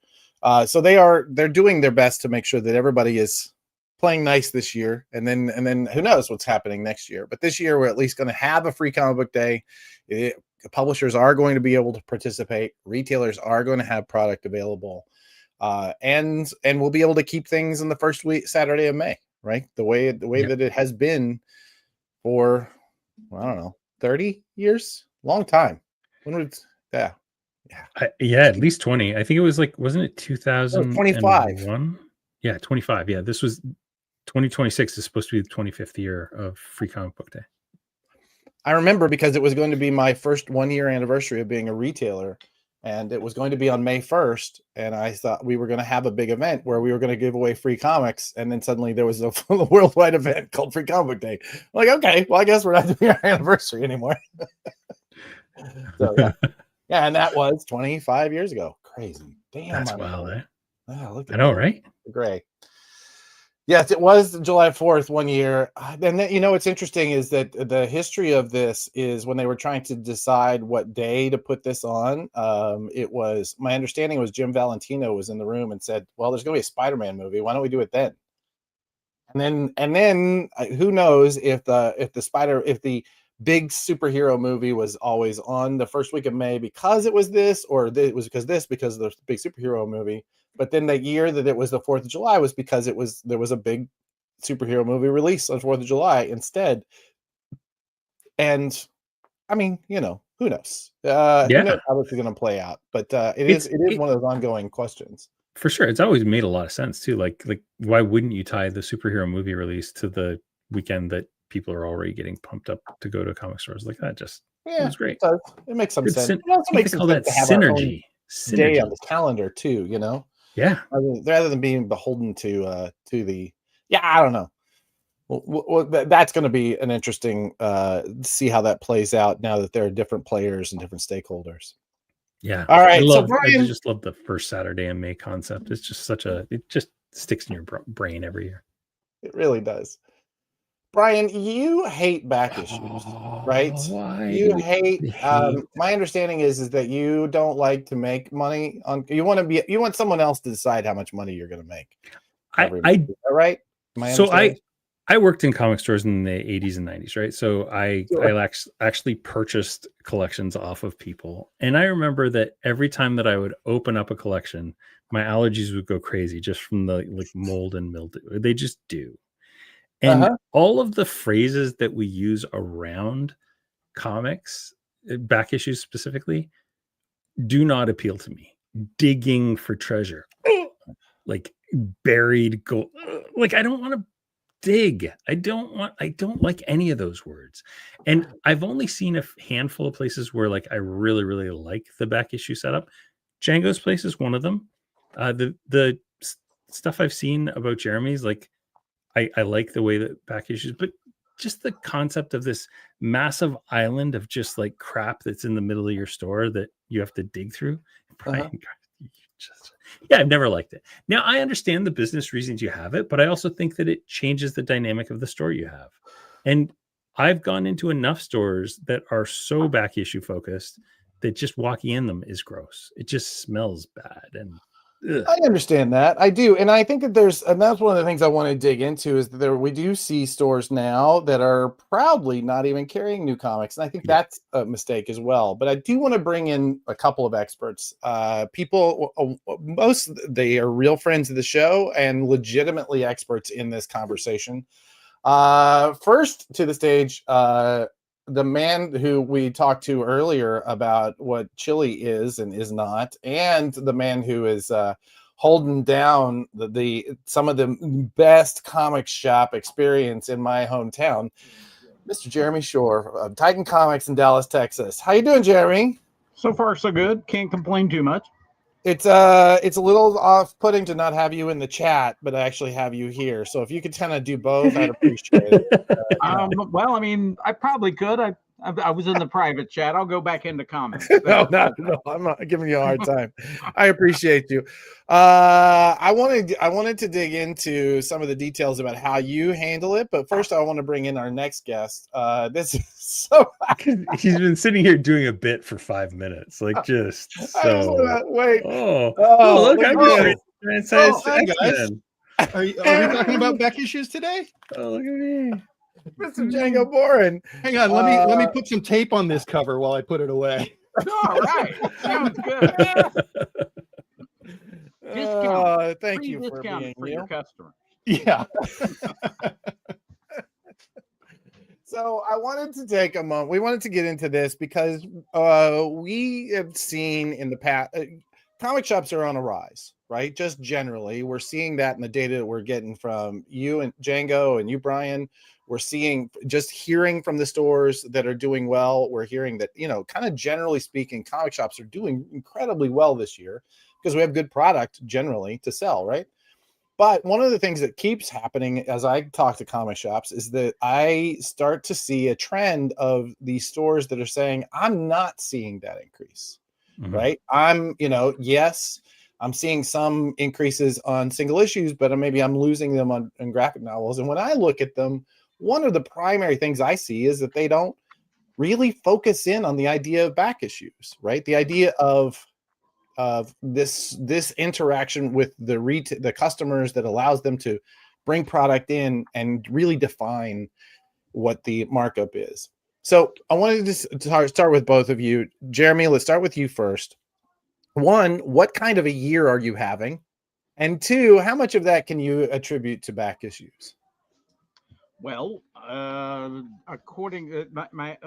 So they're doing their best to make sure that everybody is playing nice this year, and then who knows what's happening next year. But this year we're at least going to have a free comic book day. Publishers are going to be able to participate. Retailers are going to have product available, and we'll be able to keep things in the first Saturday of May, right? The way that it has been for, I don't know, 30 years, long time. When was at least 20. I think it was like, wasn't it 2025? Yeah, 25. Yeah, this was 2026 is supposed to be the 25th year of Free Comic Book Day. I remember because it was going to be my first 1-year anniversary of being a retailer, and it was going to be on May 1st. And I thought we were going to have a big event where we were going to give away free comics. And then suddenly there was a worldwide event called Free Comic Book Day. I'm like, okay, well, I guess we're not doing our anniversary anymore. So, yeah, and that was 25 years ago. Crazy. Damn. That's wild, eh? Wow, look at I know, that. right? Gray. Yes, it was July 4th 1 year. And then, what's interesting is that the history of this is when they were trying to decide what day to put this on. It was, my understanding was Jim Valentino was in the room and said, well, there's going to be a Spider-Man movie. Why don't we do it then? And then who knows if the big superhero movie was always on the first week of May because it was this, or it was because of the big superhero movie. But then the year that it was the 4th of July was because there was a big superhero movie release on 4th of July instead. And I mean, who knows? Who knows how this is going to play out? But it is one of those ongoing questions. For sure. It's always made a lot of sense too. Like why wouldn't you tie the superhero movie release to the weekend that people are already getting pumped up to go to comic stores? Like that just it was great. It makes some sense. It also makes sense to have synergy day on the calendar too, Yeah. Rather than being beholden to the, I don't know. Well, that's going to be an interesting see how that plays out now that there are different players and different stakeholders. Yeah. All right. I just love the first Saturday in May concept. It's just it just sticks in your brain every year. It really does. Brian, you hate back issues, right? Why? You hate. My understanding is that you don't like to make money on. You want someone else to decide how much money you're going to make. All right. I worked in comic stores in the 80s and 90s, right? So I actually purchased collections off of people, and I remember that every time that I would open up a collection, my allergies would go crazy just from the mold and mildew. They just do. And all of the phrases that we use around comics, back issues specifically, do not appeal to me. Digging for treasure, like buried gold. Like I don't want to dig. I don't like any of those words. And I've only seen a handful of places where I really, really like the back issue setup. Django's place is one of them. The stuff I've seen about Jeremy's, I like the way that back issues, but just the concept of this massive island of just crap that's in the middle of your store that you have to dig through. Brian, I've never liked it. Now I understand the business reasons you have it, but I also think that it changes the dynamic of the store you have. And I've gone into enough stores that are so back issue focused that just walking in them is gross. It just smells bad. And I understand that. I do. And I think that and that's one of the things I want to dig into is that we do see stores now that are proudly not even carrying new comics. And I think that's a mistake as well. But I do want to bring in a couple of experts. They are real friends of the show and legitimately experts in this conversation. First to the stage, the man who we talked to earlier about what chili is and is not, and the man who is holding down some of the best comic shop experience in my hometown, Mr. Jeremy Shore of Titan Comics in Dallas, Texas. How you doing, Jeremy? So far, so good. Can't complain too much. It's a little off-putting to not have you in the chat, but I actually have you here. So if you could kind of do both, I'd appreciate it. Well, I mean, I probably could. I I was in the private chat. I'll go back into comments. No, I'm not giving you a hard time. I appreciate you. I wanted to dig into some of the details about how you handle it, but first I want to bring in our next guest. This is so he's been sitting here doing a bit for 5 minutes, like just so. Wait. Oh, look, I'm just hi guys. Are we talking about back issues today? Oh, look at me. Mr. Django Boren. Hang on, let me put some tape on this cover while I put it away. All right, sounds good. Thank you for being for your customers. Yeah. So I wanted to take a moment. We wanted to get into this because we have seen in the past, comic shops are on a rise, right? Just generally, we're seeing that in the data that we're getting from you and Django and you, Brian. We're hearing from the stores that are doing well. We're hearing that, kind of generally speaking, comic shops are doing incredibly well this year because we have good product generally to sell, right? But one of the things that keeps happening as I talk to comic shops is that I start to see a trend of these stores that are saying, I'm not seeing that increase, right? Yes, I'm seeing some increases on single issues, but maybe I'm losing them on graphic novels. And when I look at them, one of the primary things I see is that they don't really focus in on the idea of back issues, right? The idea of this interaction with the customers that allows them to bring product in and really define what the markup is. So I wanted to start with both of you. Jeremy, let's start with you first. One, what kind of a year are you having? And two, how much of that can you attribute to back issues? Well, according to my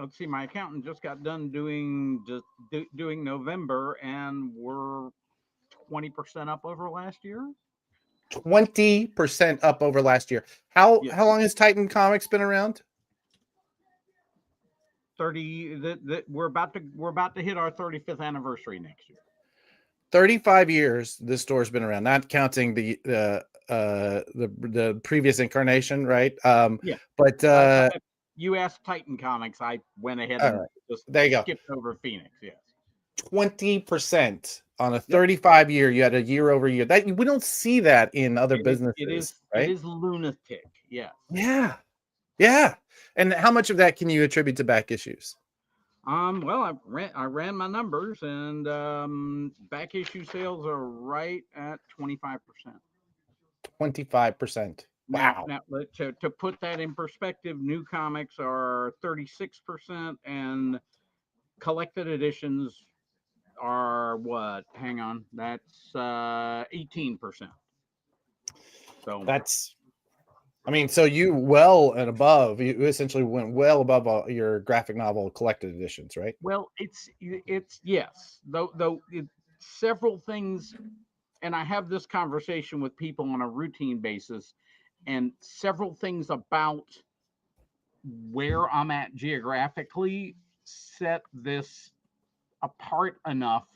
accountant just got done doing November, and we're 20% up over last year. 20% up over last year. How long has Titan Comics been around? 30. We're about to hit our 35th anniversary next year. 35 years this store's been around, not counting the previous incarnation, right? But you asked Titan Comics, I went ahead and just skipped over Phoenix. Yes, 20% on a 35 year. You had a year over year. That we don't see that in other businesses. Right? It is lunatic. Yeah. Yeah. And how much of that can you attribute to back issues? Well, I ran my numbers, and back issue sales are right at 25%. 25%. Wow. Now, to put that in perspective, new comics are 36%, and collected editions are what? Hang on, that's 18%. So so you well and above. You essentially went well above your graphic novel collected editions, right? Well, it's yes. Though several things, and I have this conversation with people on a routine basis, and several things about where I'm at geographically set this apart enough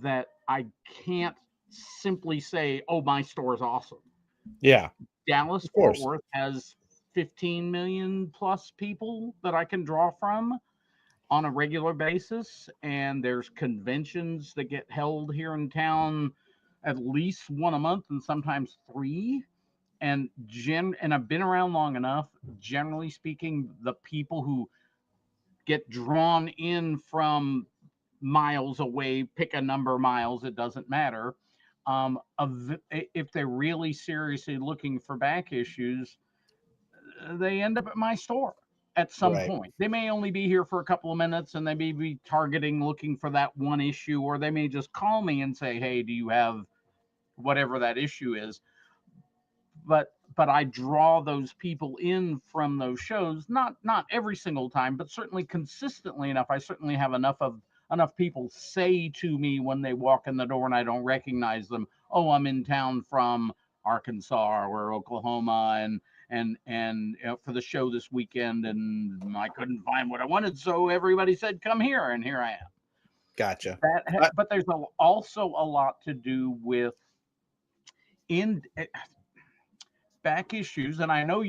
that I can't simply say, "Oh, my store is awesome." Yeah. Dallas Fort Worth has 15 million plus people that I can draw from on a regular basis, and there's conventions that get held here in town at least one a month and sometimes three. And I've been around long enough. Generally speaking, the people who get drawn in from miles away, pick a number of miles, it doesn't matter. If they're really seriously looking for back issues, they end up at my store at some point. They may only be here for a couple of minutes, and they may be looking for that one issue, or they may just call me and say, "Hey, do you have whatever that issue is?" But I draw those people in from those shows, not every single time, but certainly consistently enough. I certainly have enough people say to me when they walk in the door and I don't recognize them, "Oh, I'm in town from Arkansas or Oklahoma, and for the show this weekend, and I couldn't find what I wanted, so everybody said come here, and here I am." Gotcha. But there's also a lot to do with back issues, and I know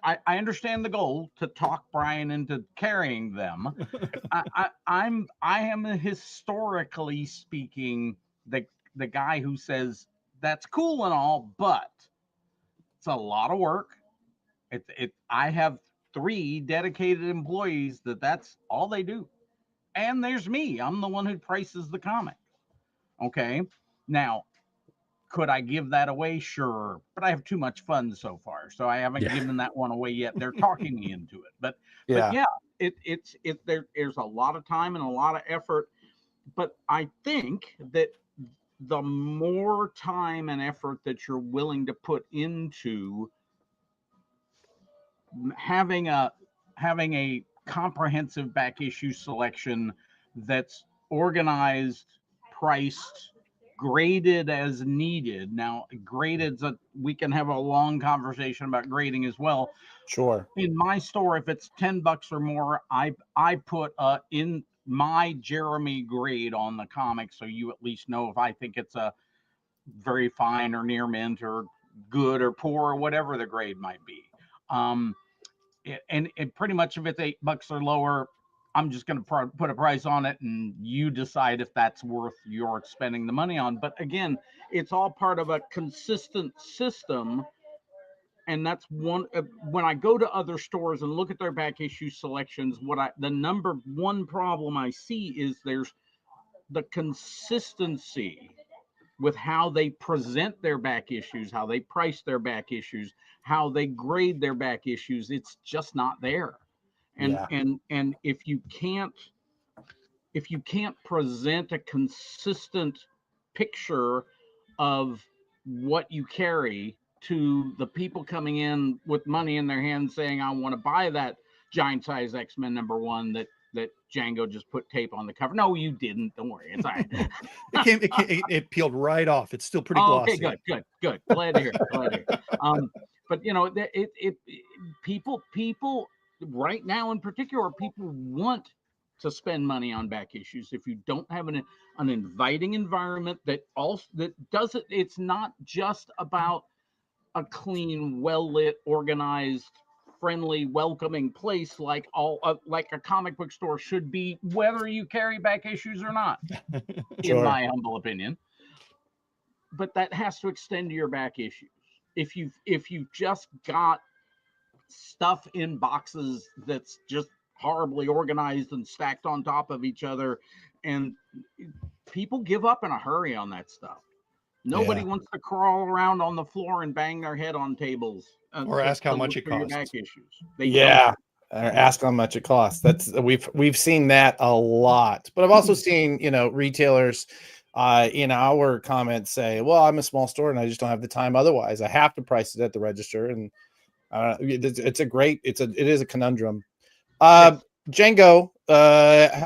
I understand the goal to talk Brian into carrying them. I am historically speaking the guy who says that's cool and all, but it's a lot of work. I have 3 dedicated employees that's all they do. And there's me. I'm the one who prices the comic. Okay. Now, could I give that away? Sure. But I have too much fun so far. So I haven't given that one away yet. They're talking me into it. But yeah, there's a lot of time and a lot of effort. But I think that the more time and effort that you're willing to put into having a comprehensive back issue selection that's organized, priced, graded as needed. Now, graded, we can have a long conversation about grading as well. Sure. In my store, if it's $10 or more, I put in my Jeremy grade on the comic, so you at least know if I think it's a very fine or near mint or good or poor or whatever the grade might be. And pretty much if it's $8 or lower, I'm just going to put a price on it, and you decide if that's worth your spending the money on. But again, it's all part of a consistent system. And that's one, when I go to other stores and look at their back issue selections, the number one problem I see is there's the consistency with how they present their back issues, how they price their back issues, how they grade their back issues. It's just not there. And if you can't present a consistent picture of what you carry to the people coming in with money in their hands saying, I want to buy that giant size X-Men #1 that Django just put tape on the cover. No, you didn't. Don't worry. It's all right. It peeled right off. It's still pretty glossy. Okay, good. Glad to hear it. But you know, people right now in particular, people want to spend money on back issues. If you don't have an inviting environment that does it, it's not just about a clean, well-lit, organized, friendly, welcoming place like a comic book store should be, whether you carry back issues or not, in my humble opinion. But that has to extend to your back issues. If you've just got stuff in boxes that's just horribly organized and stacked on top of each other, and people give up in a hurry on that stuff. Nobody wants to crawl around on the floor and bang their head on tables or ask how much it costs. Back issues. Or ask how much it costs. That's we've seen that a lot. But I've also seen, retailers in our comments say, well, I'm a small store and I just don't have the time. Otherwise, I have to price it at the register. And it is a conundrum. Django,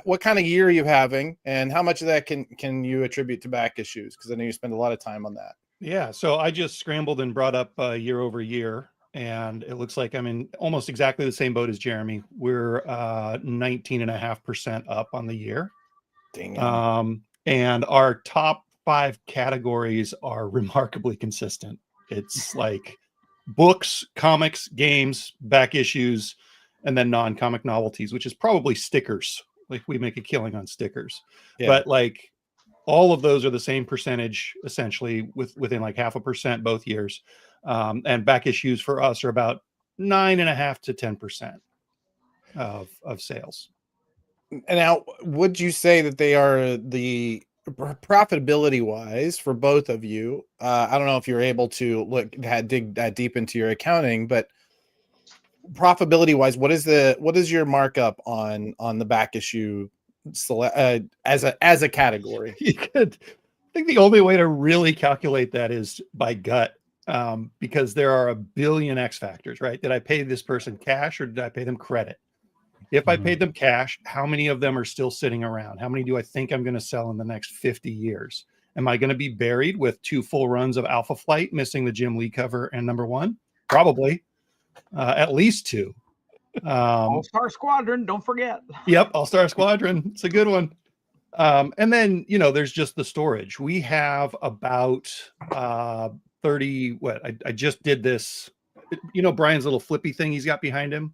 what kind of year are you having, and how much of that can you attribute to back issues? Because I know you spend a lot of time on that. Yeah, so I just scrambled and brought up year over year, and it looks like I'm in almost exactly the same boat as Jeremy. We're 19.5% up on the year. Dang. And our top 5 categories are remarkably consistent. It's like books, comics, games, back issues, and then non-comic novelties, which is probably stickers. Like, we make a killing on stickers. But like all of those are the same percentage, essentially, within like 0.5% both years. And back issues for us are about 9.5 to 10% of sales. Now, would you say that they are the profitability wise for both of you? I don't know if you're able to dig that deep into your accounting, but profitability wise, what is your markup on the back issue as a category? I think the only way to really calculate that is by gut, because there are a billion X factors, right? Did I pay this person cash or did I pay them credit? If I paid them cash, how many of them are still sitting around? How many do I think I'm going to sell in the next 50 years? Am I going to be buried with 2 full runs of Alpha Flight, missing the Jim Lee cover and #1? Probably. At least 2. All-Star Squadron, don't forget. Yep, All-Star Squadron. It's a good one. And then, there's just the storage. We have about 30. What I just did this. You know, Brian's little flippy thing he's got behind him.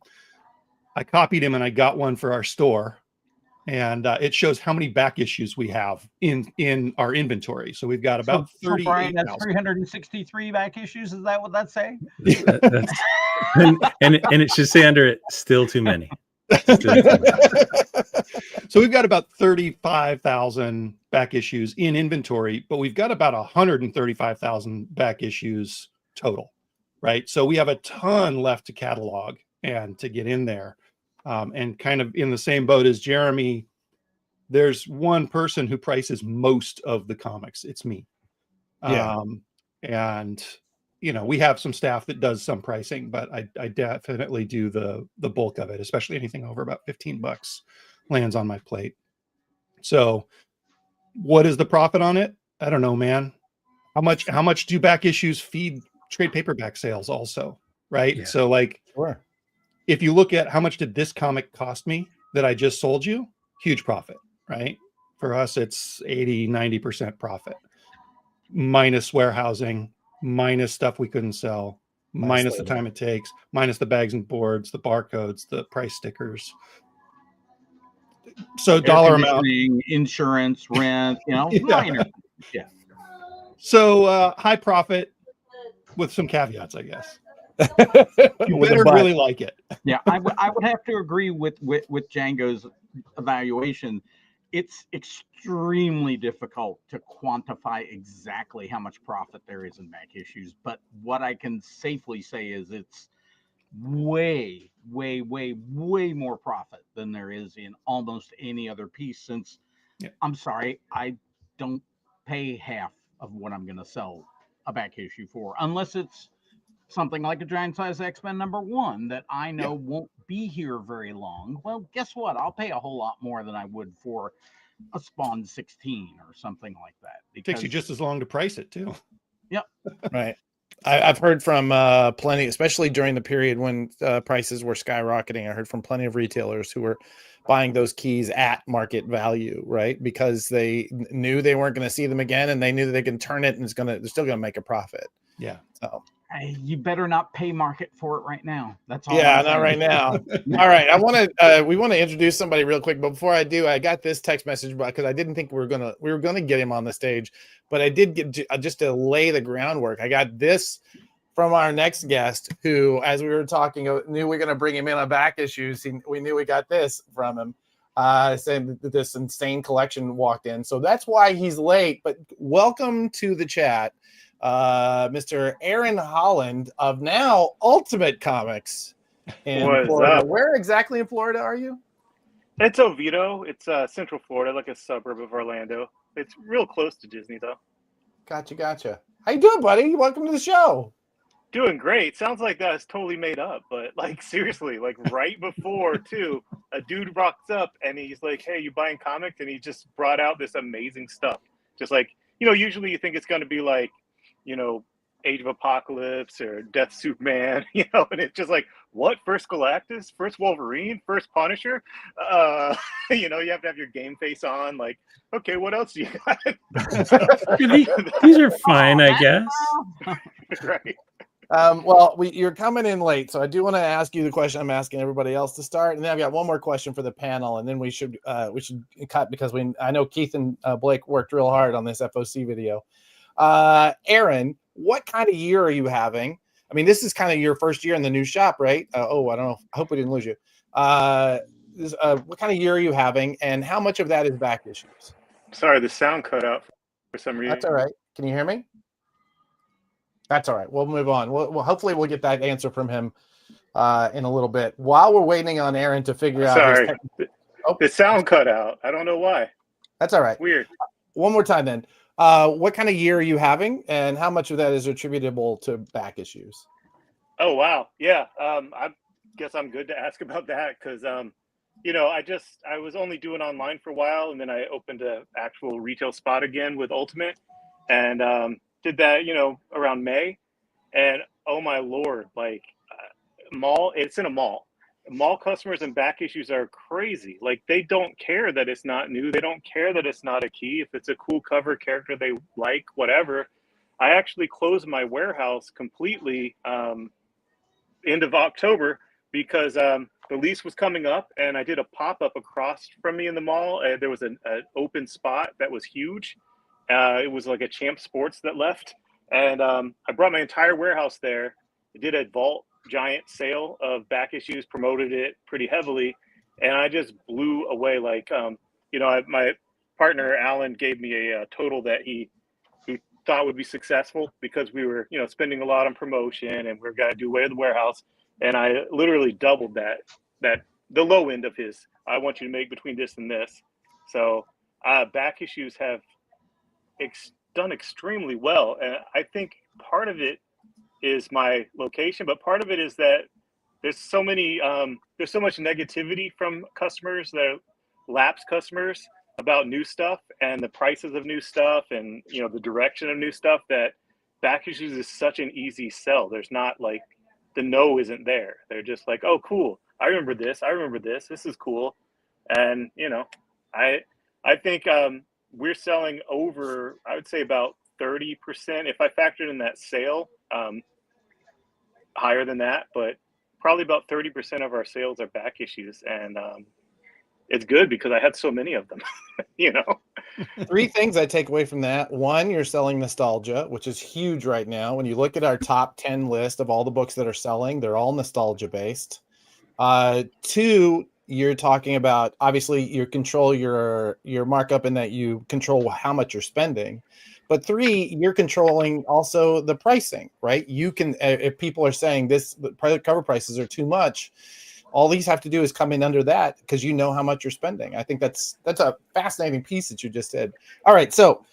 I copied him and I got one for our store. And it shows how many back issues we have in our inventory. So we've got about 30. So Brian, that's 363 back issues. Is that what that's saying? and it should say under it, still too many. So we've got about 35,000 back issues in inventory, but we've got about 135,000 back issues total, right? So we have a ton left to catalog and to get in there. And kind of in the same boat as Jeremy, there's one person who prices most of the comics. It's me. Yeah. And you know, we have some staff that does some pricing, but I definitely do the bulk of it, especially anything over about $15 lands on my plate. So what is the profit on it? I don't know, man. How much do back issues feed trade paperback sales also? Right. Yeah. So like, sure. If you look at how much did this comic cost me that I just sold you, huge profit, right? For us, it's 80-90% profit, minus warehousing, minus stuff we couldn't sell, minus the time it takes, minus the bags and boards, the barcodes, the price stickers. So dollar amount, insurance, rent, you know, minor. Yeah. So high profit with some caveats, I guess. You better really like it. Yeah, I would have to agree with Django's evaluation. It's extremely difficult to quantify exactly how much profit there is in back issues, but what I can safely say is it's way more profit than there is in almost any other piece, since I'm sorry, I don't pay half of what I'm going to sell a back issue for, unless it's something like a giant size X-Men #1 that I know won't be here very long. Well, guess what? I'll pay a whole lot more than I would for a Spawn 16 or something like that. It takes you just as long to price it too. Yep. Right. I've heard from plenty, especially during the period when prices were skyrocketing. I heard from plenty of retailers who were buying those keys at market value, right? Because they knew they weren't going to see them again, and they knew that they can turn it and they're still going to make a profit. Yeah. So. You better not pay market for it right now. That's all. Yeah, not right now. All right, we want to introduce somebody real quick, but before I do, I got this text message because I didn't think we were gonna get him on the stage, but I did get just to lay the groundwork. I got this from our next guest, who, as we were talking, knew we were gonna bring him in on back issues. We knew we got this from him, saying that this insane collection walked in, so that's why he's late. But welcome to the chat. Mr. Aaron Holland of now Ultimate Comics in Florida. Where exactly in Florida are you? It's Oviedo. It's Central Florida, like a suburb of Orlando. It's real close to Disney, though. Gotcha. How you doing, buddy? Welcome to the show. Doing great. Sounds like that's totally made up, but like seriously, like right before too, a dude rocks up and he's like, "Hey, you buying comics?" And he just brought out this amazing stuff. Just like, usually you think it's going to be like, Age of Apocalypse or Death Superman, and it's just like, what? First Galactus, first Wolverine, first Punisher? You have to have your game face on. Like, okay, what else do you got? These are fine, I guess. Right. Well, you're coming in late, so I do want to ask you the question I'm asking everybody else to start, and then I've got one more question for the panel, and then we should cut, because I know Keith and Blake worked real hard on this FOC video. Aaron, what kind of year are you having? I mean, this is kind of your first year in the new shop, right? I don't know. I hope we didn't lose you. What kind of year are you having, and how much of that is back issues? Sorry, the sound cut out for some reason. That's all right. Can you hear me? That's all right. We'll move on. Well, hopefully we'll get that answer from him in a little bit. While we're waiting on Aaron to figure out. Sorry, the sound cut out. I don't know why. That's all right. Weird. One more time then. What kind of year are you having, and how much of that is attributable to back issues? Oh, wow. Yeah. I guess I'm good to ask about that because, I was only doing online for a while, and then I opened an actual retail spot again with Ultimate, and did that, around May. And oh my Lord, like it's in a mall. Mall customers and back issues are crazy. Like, they don't care that it's not new. They don't care that it's not a key. If it's a cool cover character they like, whatever, I actually closed my warehouse completely end of October because the lease was coming up, and I did a pop-up across from me in the mall. There was an open spot that was huge. It was like a Champ Sports that left, and I brought my entire warehouse there. I did a Vault giant sale of back issues, promoted it pretty heavily, and I just blew away. Like, my partner Alan gave me a total that he thought would be successful because we were, spending a lot on promotion, and we're going to do away with the warehouse. And I literally doubled that the low end of his. I want you to make between this and this. So back issues have done extremely well, and I think part of it is my location, but part of it is that there's so much negativity from customers, that are lapsed customers, about new stuff and the prices of new stuff, and the direction of new stuff, that back issues is such an easy sell. There's not like, the no isn't there. They're just like, oh, cool, I remember this, this is cool. And I think we're selling over, I would say about 30%, if I factored in that sale, higher than that, but probably about 30% of our sales are back issues. And it's good because I had so many of them. Three things I take away from that. One, you're selling nostalgia, which is huge right now. When you look at our top 10 list of all the books that are selling, they're all nostalgia based. Two, you're talking about, obviously you control your markup in that you control how much you're spending. But three, you're controlling also the pricing, right? You can, if people are saying the cover prices are too much, all these have to do is come in under that, because you know how much you're spending. I think that's a fascinating piece that you just did. All right, so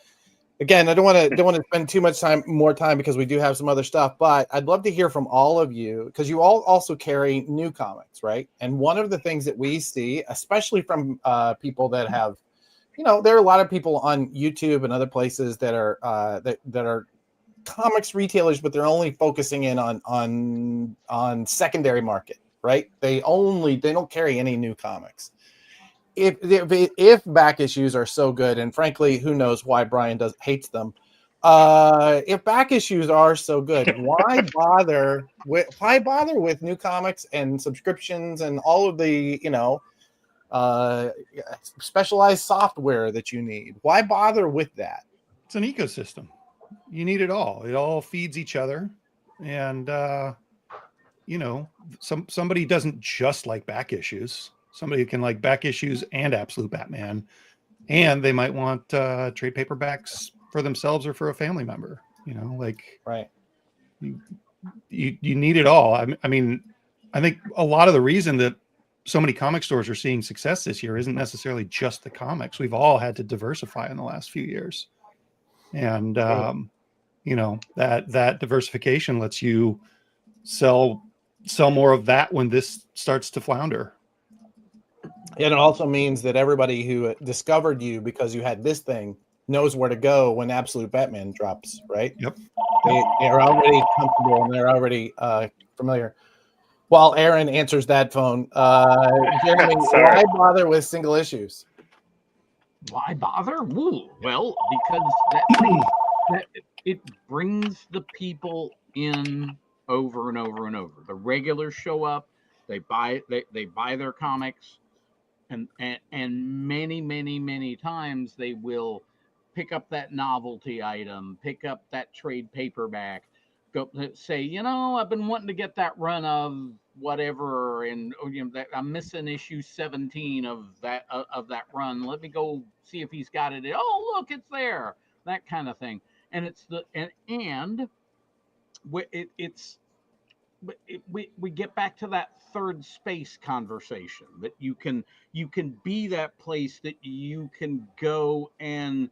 again, I don't want to spend too much more time because we do have some other stuff, but I'd love to hear from all of you, because you all also carry new comics, right? And one of the things that we see, especially from people that have, there are a lot of people on YouTube and other places that are that are comics retailers, but they're only focusing in on secondary market, right? They don't carry any new comics. If back issues are so good, and frankly, who knows why Brian hates them. If back issues are so good, why bother with new comics and subscriptions and all of the specialized software that you need? Why bother with that? It's an ecosystem. You need it all. It all feeds each other, and somebody doesn't just like back issues. Somebody can like back issues and Absolute Batman, and they might want trade paperbacks for themselves or for a family member. Right. You need it all. I mean, I think a lot of the reason that so many comic stores are seeing success this year isn't necessarily just the comics. We've all had to diversify in the last few years, and that diversification lets you sell more of that when this starts to flounder. And it also means that everybody who discovered you because you had this thing knows where to go when Absolute Batman drops, right? Yep. They're already comfortable and they're already familiar. While Aaron answers that phone, Jeremy, why bother with single issues? Why bother? Ooh, well, because that it brings the people in over and over and over. The regulars show up, they buy their comics, and many times they will pick up that novelty item, pick up that trade paperback, go say, I've been wanting to get that run of whatever, and that I'm missing issue 17 of that run. Let me go see if he's got it. Oh, look, it's there. That kind of thing. And it's we get back to that third space conversation, that you can be that place that you can go and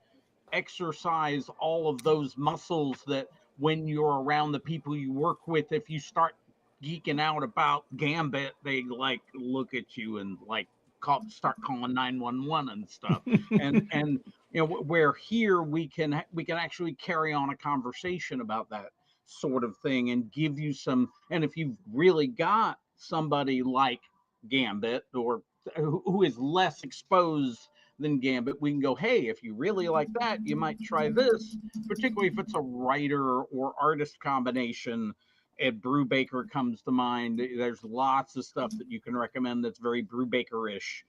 exercise all of those muscles that when you're around the people you work with, if you start geeking out about Gambit, they like look at you and like start calling 911 and stuff. and where here we can actually carry on a conversation about that sort of thing and give you some. And if you've really got somebody like Gambit or who is less exposed than Gambit, we can go, hey, if you really like that, you might try this, particularly if it's a writer or artist combination. Ed Brubaker comes to mind. There's lots of stuff that you can recommend that's very Brubaker-ish,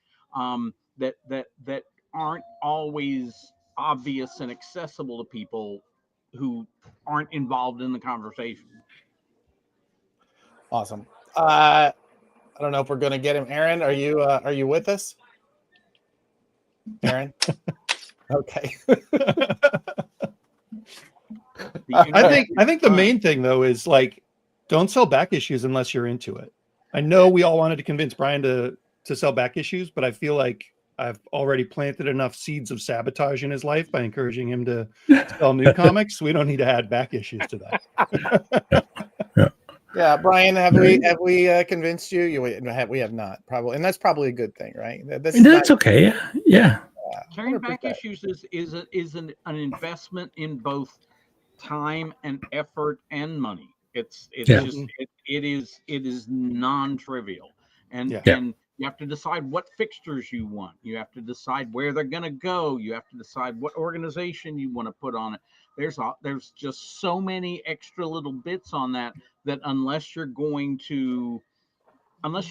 that aren't always obvious and accessible to people who aren't involved in the conversation. Awesome. I don't know if we're going to get him. Aaron, are you with us? Aaron? Okay. I think the main thing though is like, don't sell back issues unless you're into it. I know we all wanted to convince Brian to sell back issues, but I feel like I've already planted enough seeds of sabotage in his life by encouraging him to sell new comics. We don't need to add back issues to that. Yeah, Brian, have we convinced you? We have not, probably, and that's probably a good thing, right? That's okay. Yeah. Carrying back issues is an investment in both time and effort and money. It is non-trivial, and you have to decide what fixtures you want. You have to decide where they're going to go. You have to decide what organization you want to put on it. There's just so many extra little bits on that unless you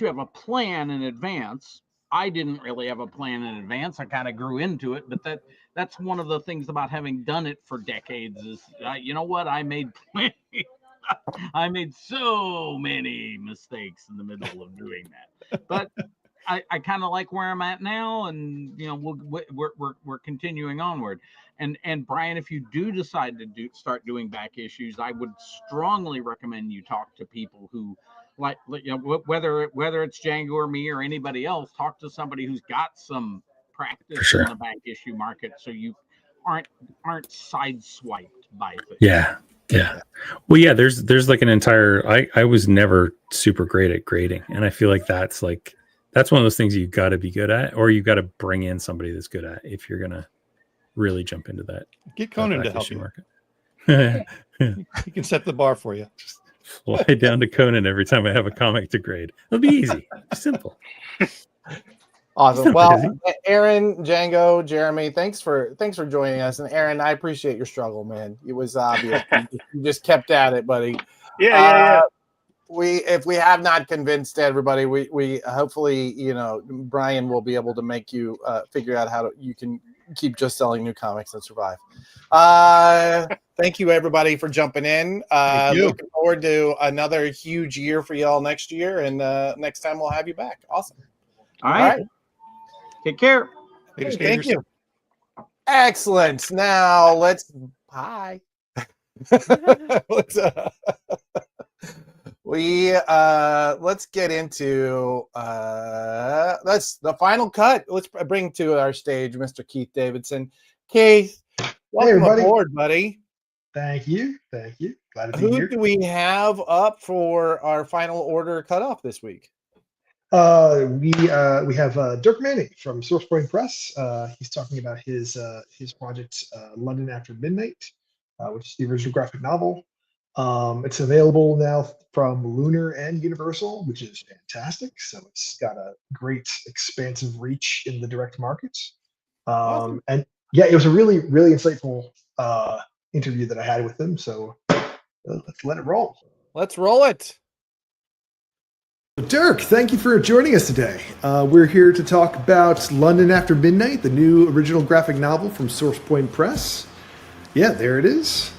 have a plan in advance. I didn't really have a plan in advance. I kind of grew into it, but that's one of the things about having done it for decades is, you know what? I made so many mistakes in the middle of doing that, but I kind of like where I'm at now, and we're continuing onward. And Brian, if you do decide to start doing back issues, I would strongly recommend you talk to people who whether it's Django or me or anybody else, talk to somebody who's got some practice in the back issue market, so you aren't sideswiped by things. Yeah. Well, yeah, there's like an entire, I was never super great at grading. And I feel like that's one of those things you got to be good at, or you got to bring in somebody that's good at, if you're going to really jump into that. Get Conan to help you. Market. He can set the bar for you. Just fly down to Conan every time I have a comic to grade. It'll be easy. Simple. Awesome. Well, Aaron, Django, Jeremy, thanks for joining us. And Aaron, I appreciate your struggle, man. It was obvious. You just kept at it, buddy. Yeah. If we have not convinced everybody, we hopefully, Brian will be able to make you figure out how you can keep just selling new comics and survive. Thank you, everybody, for jumping in. Looking forward to another huge year for y'all next year, and next time we'll have you back. Awesome. All right. Take care. Thank you. Excellent. Now let's let's get into that's the final cut. Let's bring to our stage Mr. Keith Davidsen. Keith, welcome aboard, buddy. Thank you. Glad to be here. Who do we have up for our final order cutoff this week? We have Dirk Manning from Source Point Press. He's talking about his project London After Midnight, which is the original graphic novel. It's available now from Lunar and Universal, which is fantastic. So it's got a great expansive reach in the direct markets. Awesome. And yeah, it was a really, really insightful interview that I had with him. So let's let it roll. Let's roll it. Dirk, thank you for joining us today. We're here to talk about London After Midnight, the new original graphic novel from Source Point Press. Yeah, there it is.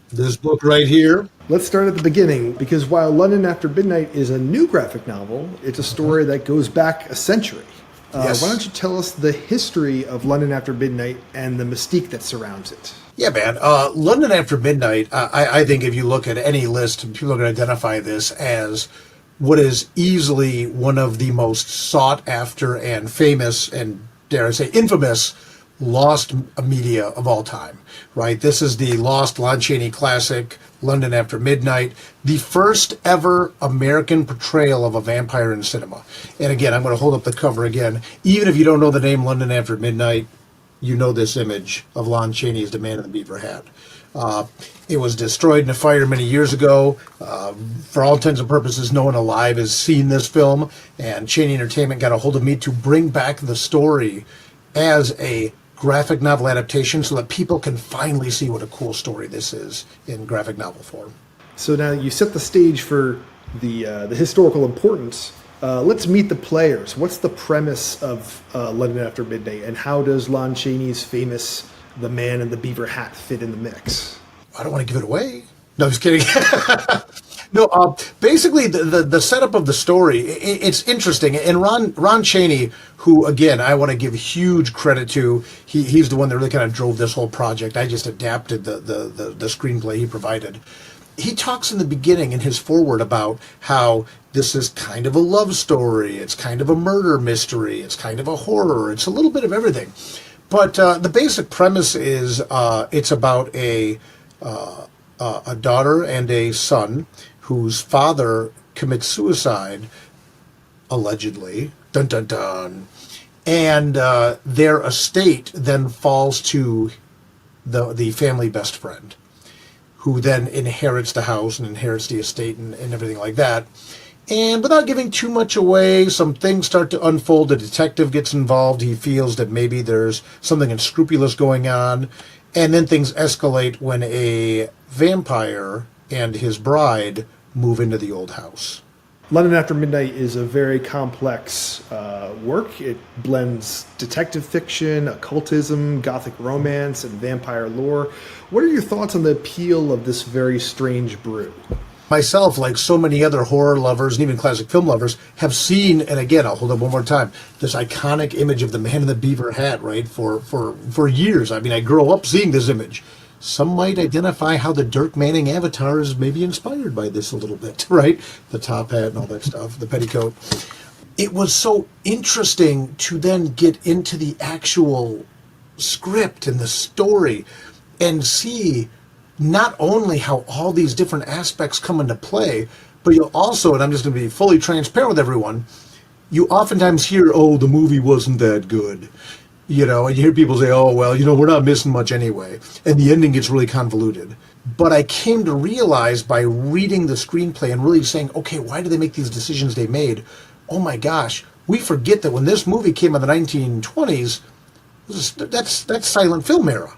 This book right here. Let's start at the beginning, because while London After Midnight is a new graphic novel, it's a story that goes back a century. Yes. Why don't you tell us the history of London After Midnight and the mystique that surrounds it? Yeah, man. London After Midnight, I think if you look at any list, people are going to identify this as what is easily one of the most sought after and famous and, dare I say, infamous lost media of all time, right? This is the lost Lon Chaney classic, London After Midnight, the first ever American portrayal of a vampire in cinema. And again, I'm going to hold up the cover again. Even if you don't know the name London After Midnight, you know this image of Lon Chaney as the Man in the Beaver Hat. It was destroyed in a fire many years ago. For all intents and purposes, no one alive has seen this film, and Chaney Entertainment got a hold of me to bring back the story as a graphic novel adaptation so that people can finally see what a cool story this is in graphic novel form. So now you set the stage for the historical importance. Let's meet the players. What's the premise of London After Midnight, and how does Lon Chaney's famous The Man in the Beaver Hat fit in the mix? I don't want to give it away. No, I'm just kidding. No, basically the setup of the story, it's interesting. And Ron Chaney, who, again, I want to give huge credit to, he's the one that really kind of drove this whole project. I just adapted the screenplay he provided. He talks in the beginning in his foreword about how this is kind of a love story, it's kind of a murder mystery, it's kind of a horror, it's a little bit of everything. But the basic premise is it's about a daughter and a son whose father commits suicide, allegedly, dun dun dun, and their estate then falls to the family best friend, who then inherits the house and inherits the estate and everything like that. And without giving too much away, some things start to unfold. The detective gets involved. He feels that maybe there's something unscrupulous going on. And then things escalate when a vampire and his bride move into the old house. London After Midnight is a very complex work. It blends detective fiction, occultism, gothic romance, and vampire lore. What are your thoughts on the appeal of this very strange brew? Myself, like so many other horror lovers and even classic film lovers, have seen, and again, I'll hold up one more time, this iconic image of the man in the beaver hat, right, for years. I mean, I grew up seeing this image. Some might identify how the Dirk Manning avatar is maybe inspired by this a little bit, right? The top hat and all that stuff, the petticoat. It was so interesting to then get into the actual script and the story and see not only how all these different aspects come into play, but you'll also, and I'm just going to be fully transparent with everyone, you oftentimes hear, oh, the movie wasn't that good. You know, and you hear people say, oh, well, you know, we're not missing much anyway. And the ending gets really convoluted. But I came to realize by reading the screenplay and really saying, okay, why do they make these decisions they made? Oh my gosh, we forget that when this movie came in the 1920s, that's silent film era.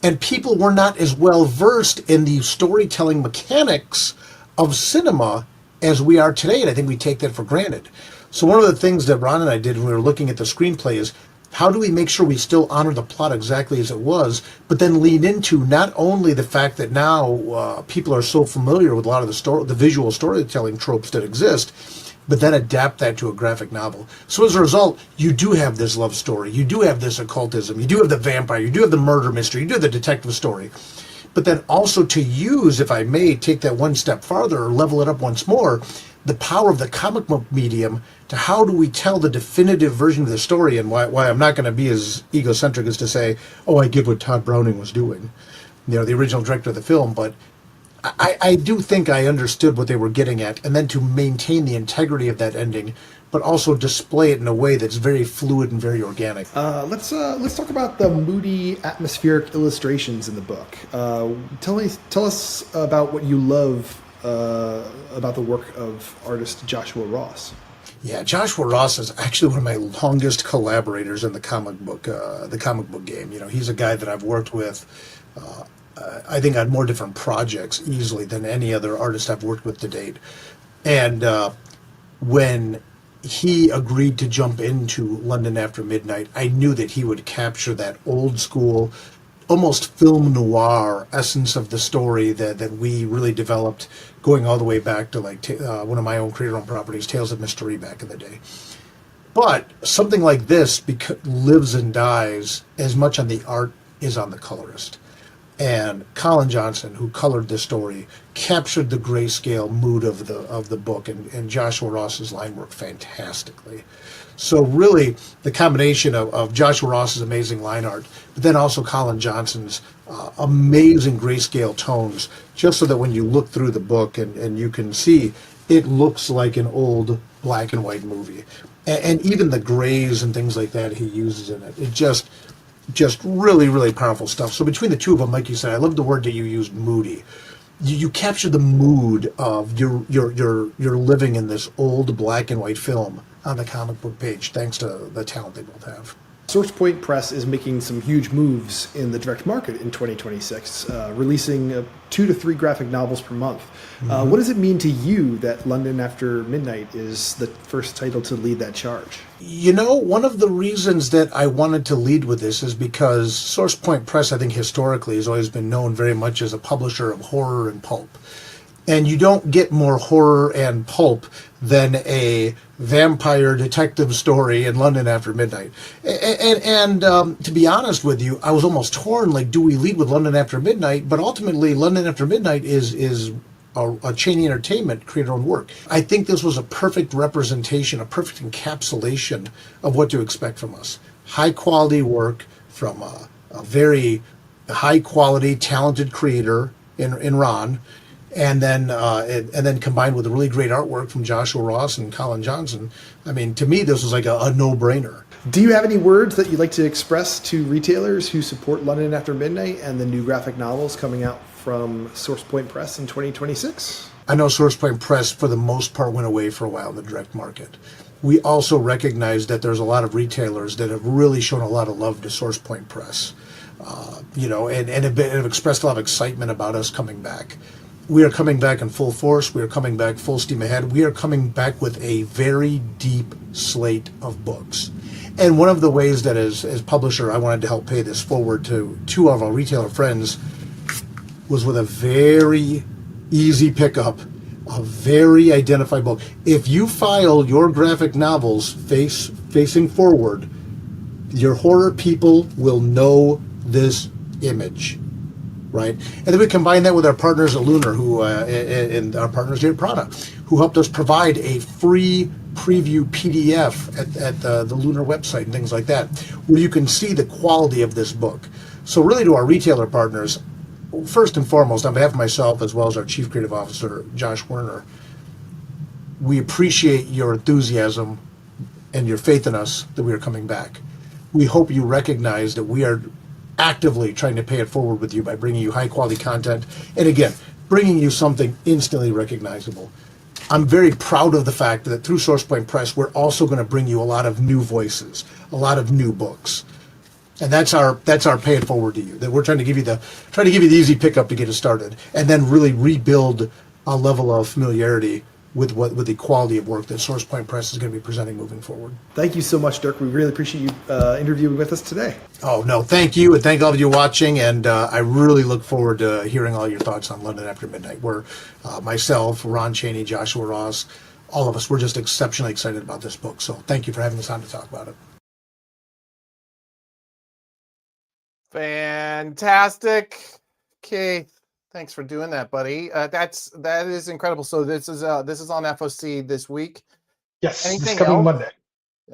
And people were not as well versed in the storytelling mechanics of cinema as we are today. And I think we take that for granted. So one of the things that Ron and I did when we were looking at the screenplay is, how do we make sure we still honor the plot exactly as it was, but then lean into not only the fact that now people are so familiar with a lot of the visual storytelling tropes that exist, but then adapt that to a graphic novel. So as a result, you do have this love story, you do have this occultism, you do have the vampire, you do have the murder mystery, you do have the detective story. But then also to use, if I may take that one step farther or level it up once more, the power of the comic book medium to how do we tell the definitive version of the story, and why I'm not going to be as egocentric as to say, oh, I get what Todd Browning was doing, you know, the original director of the film, but I do think I understood what they were getting at, and then to maintain the integrity of that ending, but also display it in a way that's very fluid and very organic. Let's talk about the moody, atmospheric illustrations in the book. Tell us about what you love about the work of artist Joshua Ross. Yeah, Joshua Ross is actually one of my longest collaborators in the comic book game. You know, he's a guy that I've worked with, I think, on more different projects easily than any other artist I've worked with to date. And when he agreed to jump into London After Midnight, I knew that he would capture that old school, almost film noir essence of the story that we really developed, going all the way back to like one of my own creator-owned properties, Tales of Mystery, back in the day. But something like this lives and dies as much on the art as on the colorist. And Colin Johnson, who colored this story, captured the grayscale mood of the book, and Joshua Ross's line work fantastically. So really, the combination of Joshua Ross's amazing line art, but then also Colin Johnson's amazing grayscale tones, just so that when you look through the book and you can see, it looks like an old black and white movie. And even the grays and things like that he uses in it, it just really, really powerful stuff. So between the two of them, like you said, I love the word that you used, moody. You capture the mood of you're living in this old black and white film on the comic book page, thanks to the talent they both have. SourcePoint Press is making some huge moves in the direct market in 2026, releasing 2 to 3 graphic novels per month. What does it mean to you that London After Midnight is the first title to lead that charge? You know, one of the reasons that I wanted to lead with this is because SourcePoint Press, I think historically, has always been known very much as a publisher of horror and pulp. And you don't get more horror and pulp than a vampire detective story in London After Midnight. And to be honest with you, I was almost torn, like, do we lead with London After Midnight? But ultimately, London After Midnight is a Cheney Entertainment creator-owned work. I think this was a perfect representation, a perfect encapsulation of what to expect from us. High-quality work from a very high-quality, talented creator in Ron, and then combined with a really great artwork from Joshua Ross and Colin Johnson. I mean, to me, this was like a no-brainer. Do you have any words that you'd like to express to retailers who support London After Midnight and the new graphic novels coming out from SourcePoint Press in 2026? I know SourcePoint Press, for the most part, went away for a while in the direct market. We also recognize that there's a lot of retailers that have really shown a lot of love to SourcePoint Press, and have expressed a lot of excitement about us coming back. We are coming back in full force. We are coming back full steam ahead. We are coming back with a very deep slate of books. And one of the ways that as publisher, I wanted to help pay this forward to 2 of our retailer friends was with a very easy pickup, a very identified book. If you file your graphic novels facing forward, your horror people will know this image. Right, and then we combine that with our partners at Lunar, and our partners here at Prana, who helped us provide a free preview PDF at the Lunar website and things like that, where you can see the quality of this book. So really, to our retailer partners, first and foremost, on behalf of myself as well as our Chief Creative Officer, Josh Werner, we appreciate your enthusiasm and your faith in us that we are coming back. We hope you recognize that we are actively trying to pay it forward with you by bringing you high quality content, and again, bringing you something instantly recognizable. I'm very proud of the fact that through SourcePoint Press, we're also going to bring you a lot of new voices, a lot of new books, and that's our pay it forward to you. That we're trying to give you the easy pickup to get it started, and then really rebuild a level of familiarity with the quality of work that SourcePoint Press is going to be presenting moving forward. Thank you so much, Dirk. We really appreciate you interviewing with us today. Oh, no, thank you, and thank all of you watching, and I really look forward to hearing all your thoughts on London After Midnight. We're, myself, Ron Cheney, Joshua Ross, all of us, we're just exceptionally excited about this book, so thank you for having us on to talk about it. Fantastic, Keith. Thanks for doing that, buddy. That is incredible. So this is on FOC this week. Yes, Anything this coming else? Monday.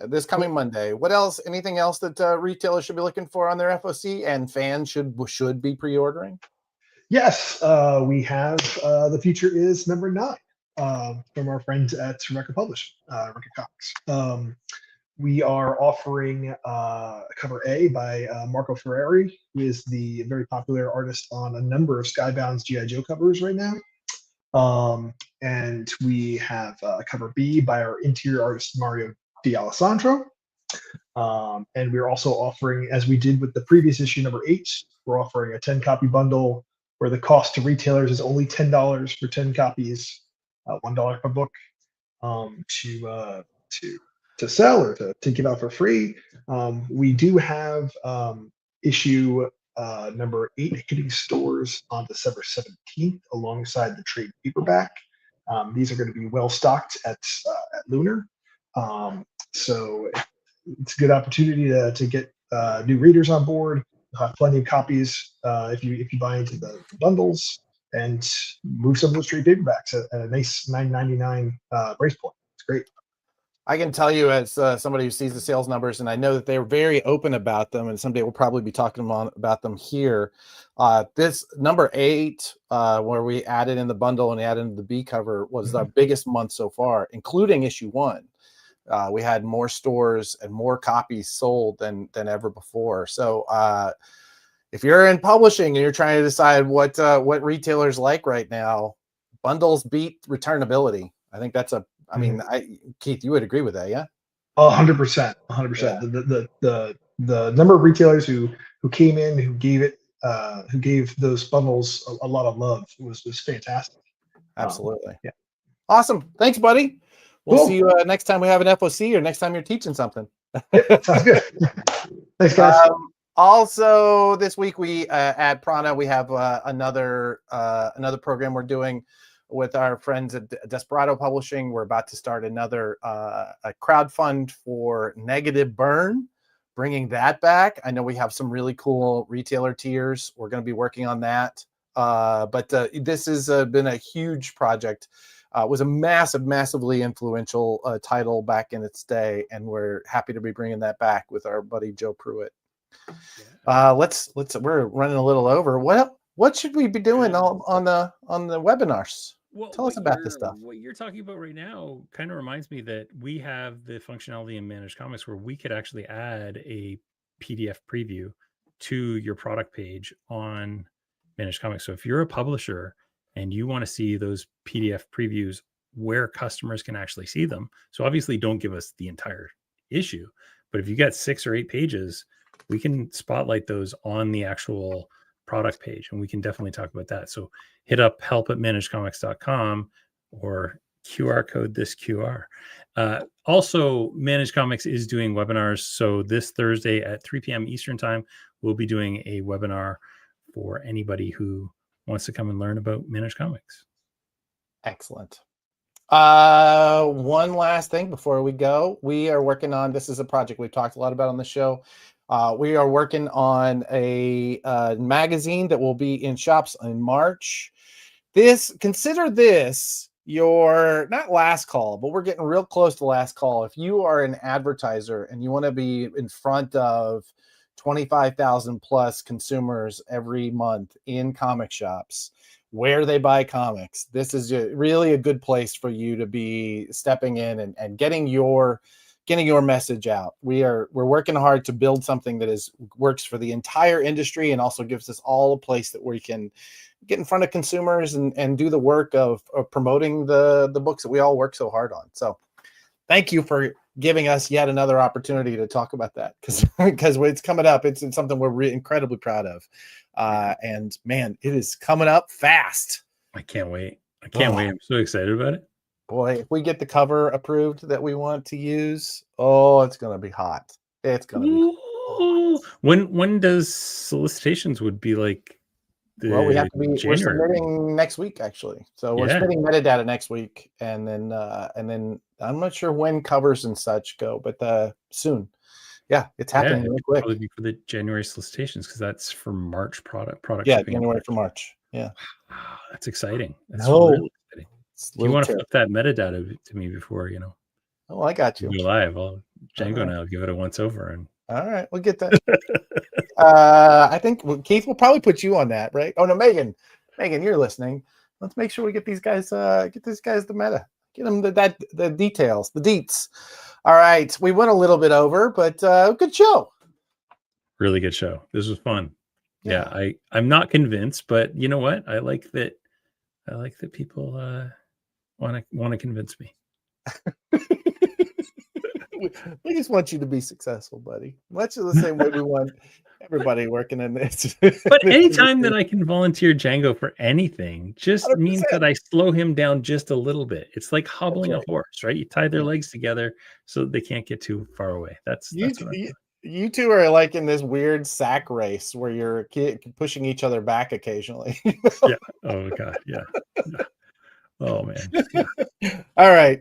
This coming Monday. What else? Anything else that retailers should be looking for on their FOC and fans should be pre-ordering? Yes, we have the feature is number 9 from our friends at Record Publishing, Record Comics. We are offering cover A by Marco Ferreri, who is the very popular artist on a number of Skybound's G.I. Joe covers right now. And we have cover B by our interior artist, Mario D'Alessandro. And we're also offering, as we did with the previous issue, number 8, we're offering a 10-copy bundle where the cost to retailers is only $10 for 10 copies, $1 per book, to sell or to give out for free. We do have issue number 8 hitting stores on December 17th alongside the trade paperback. These are going to be well stocked at Lunar. So it's a good opportunity to get new readers on board. We'll have plenty of copies if you buy into the bundles, and move some of those trade paperbacks at a nice $9.99 price point. It's great. I can tell you as somebody who sees the sales numbers, and I know that they're very open about them, and someday we'll probably be talking about them here. This number 8, where we added in the bundle and added in the B cover, was our biggest month so far, including issue 1. We had more stores and more copies sold than ever before. So if you're in publishing and you're trying to decide what retailers like right now, bundles beat returnability. I think that's I mean, Keith, you would agree with that, yeah? 100%. 100%. The the number of retailers who came in, who gave those bundles a lot of love was fantastic. Absolutely. Yeah. Awesome. Thanks, buddy. We'll Cool. see you next time we have an FOC or next time you're teaching something. Yep, sounds good. Thanks, guys. Also, this week we at Prana we have another program we're doing with our friends at Desperado Publishing. We're about to start another a crowdfund for Negative Burn, bringing that back. I know we have some really cool retailer tiers. We're going to be working on that. But this has been a huge project. It was a massively influential title back in its day, and we're happy to be bringing that back with our buddy Joe Pruitt. We're running a little over. What should we be doing on the webinars? Well, tell us about this stuff. What you're talking about right now kind of reminds me that we have the functionality in Managed Comics where we could actually add a PDF preview to your product page on Managed Comics. So if you're a publisher and you want to see those PDF previews where customers can actually see them, so obviously don't give us the entire issue, but if you got 6 or 8 pages, we can spotlight those on the actual product page, and we can definitely talk about that. So hit up help@managedcomics.com or QR code this QR. Also, Managed Comics is doing webinars. So this Thursday at 3 p.m. Eastern time, we'll be doing a webinar for anybody who wants to come and learn about Managed Comics. Excellent. One last thing before we go. We are working on, this is a project we've talked a lot about on the show. We are working on a magazine that will be in shops in March. Consider this your not last call, but we're getting real close to last call. If you are an advertiser and you want to be in front of 25,000 plus consumers every month in comic shops where they buy comics, this is really a good place for you to be stepping in and getting your message out. We're working hard to build something that works for the entire industry and also gives us all a place that we can get in front of consumers and do the work of promoting the books that we all work so hard on. So thank you for giving us yet another opportunity to talk about that because it's coming up. It's something we're incredibly proud of. And man, it is coming up fast. I can't wait. Wait. I'm so excited about it. Boy, if we get the cover approved that we want to use, it's going to be hot. It's going to be hot. When does solicitations would be like? We're submitting next week, actually. So we're submitting metadata next week, and then I'm not sure when covers and such go, but soon. Yeah, it's happening really quick. Probably be for the January solicitations because that's for March product. Yeah, January for March. Yeah, wow, that's exciting. That's really exciting. Do you want to flip that metadata to me before Oh, I got you. Go live. Django now. Give it a once over and. All right, we'll get that. I think Keith will probably put you on that, right? Oh no, Megan, you're listening. Let's make sure we get these guys the meta. Get them the details, the deets. All right, we went a little bit over, but good show. Really good show. This was fun. Yeah, I'm not convinced, but you know what? I like that people want to convince me. We just want you to be successful, buddy. Much of the same way we want everybody working in this. But anytime that I can volunteer Django for anything just 100%. Means that I slow him down just a little bit. It's like hobbling a horse, right? You tie their legs together so that they can't get too far away. That's what you two are like in this weird sack race where you're pushing each other back occasionally. Yeah. Oh God. Yeah. Oh man. Yeah. All right.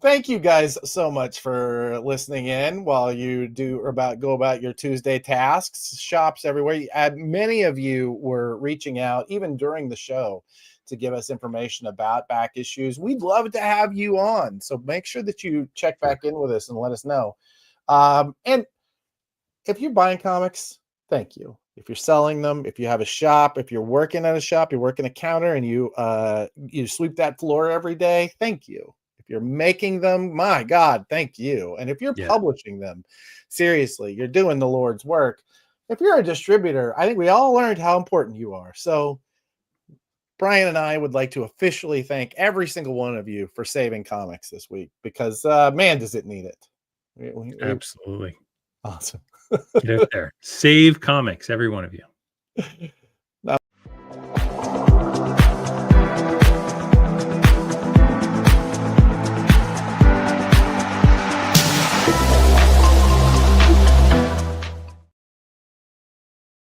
Thank you guys so much for listening in while you go about your Tuesday tasks. Shops everywhere. Many of you were reaching out even during the show to give us information about back issues. We'd love to have you on. So make sure that you check back in with us and let us know. And if you're buying comics, thank you. If you're selling them, if you have a shop, if you're working at a shop, you're working a counter and you sweep that floor every day, thank you. If you're making them, my God, thank you. And if you're publishing them, seriously, you're doing the Lord's work. If you're a distributor, I think we all learned how important you are. So Brian and I would like to officially thank every single one of you for saving comics this week because, man, does it need it. Absolutely. Awesome. Get out there. Save comics, every one of you.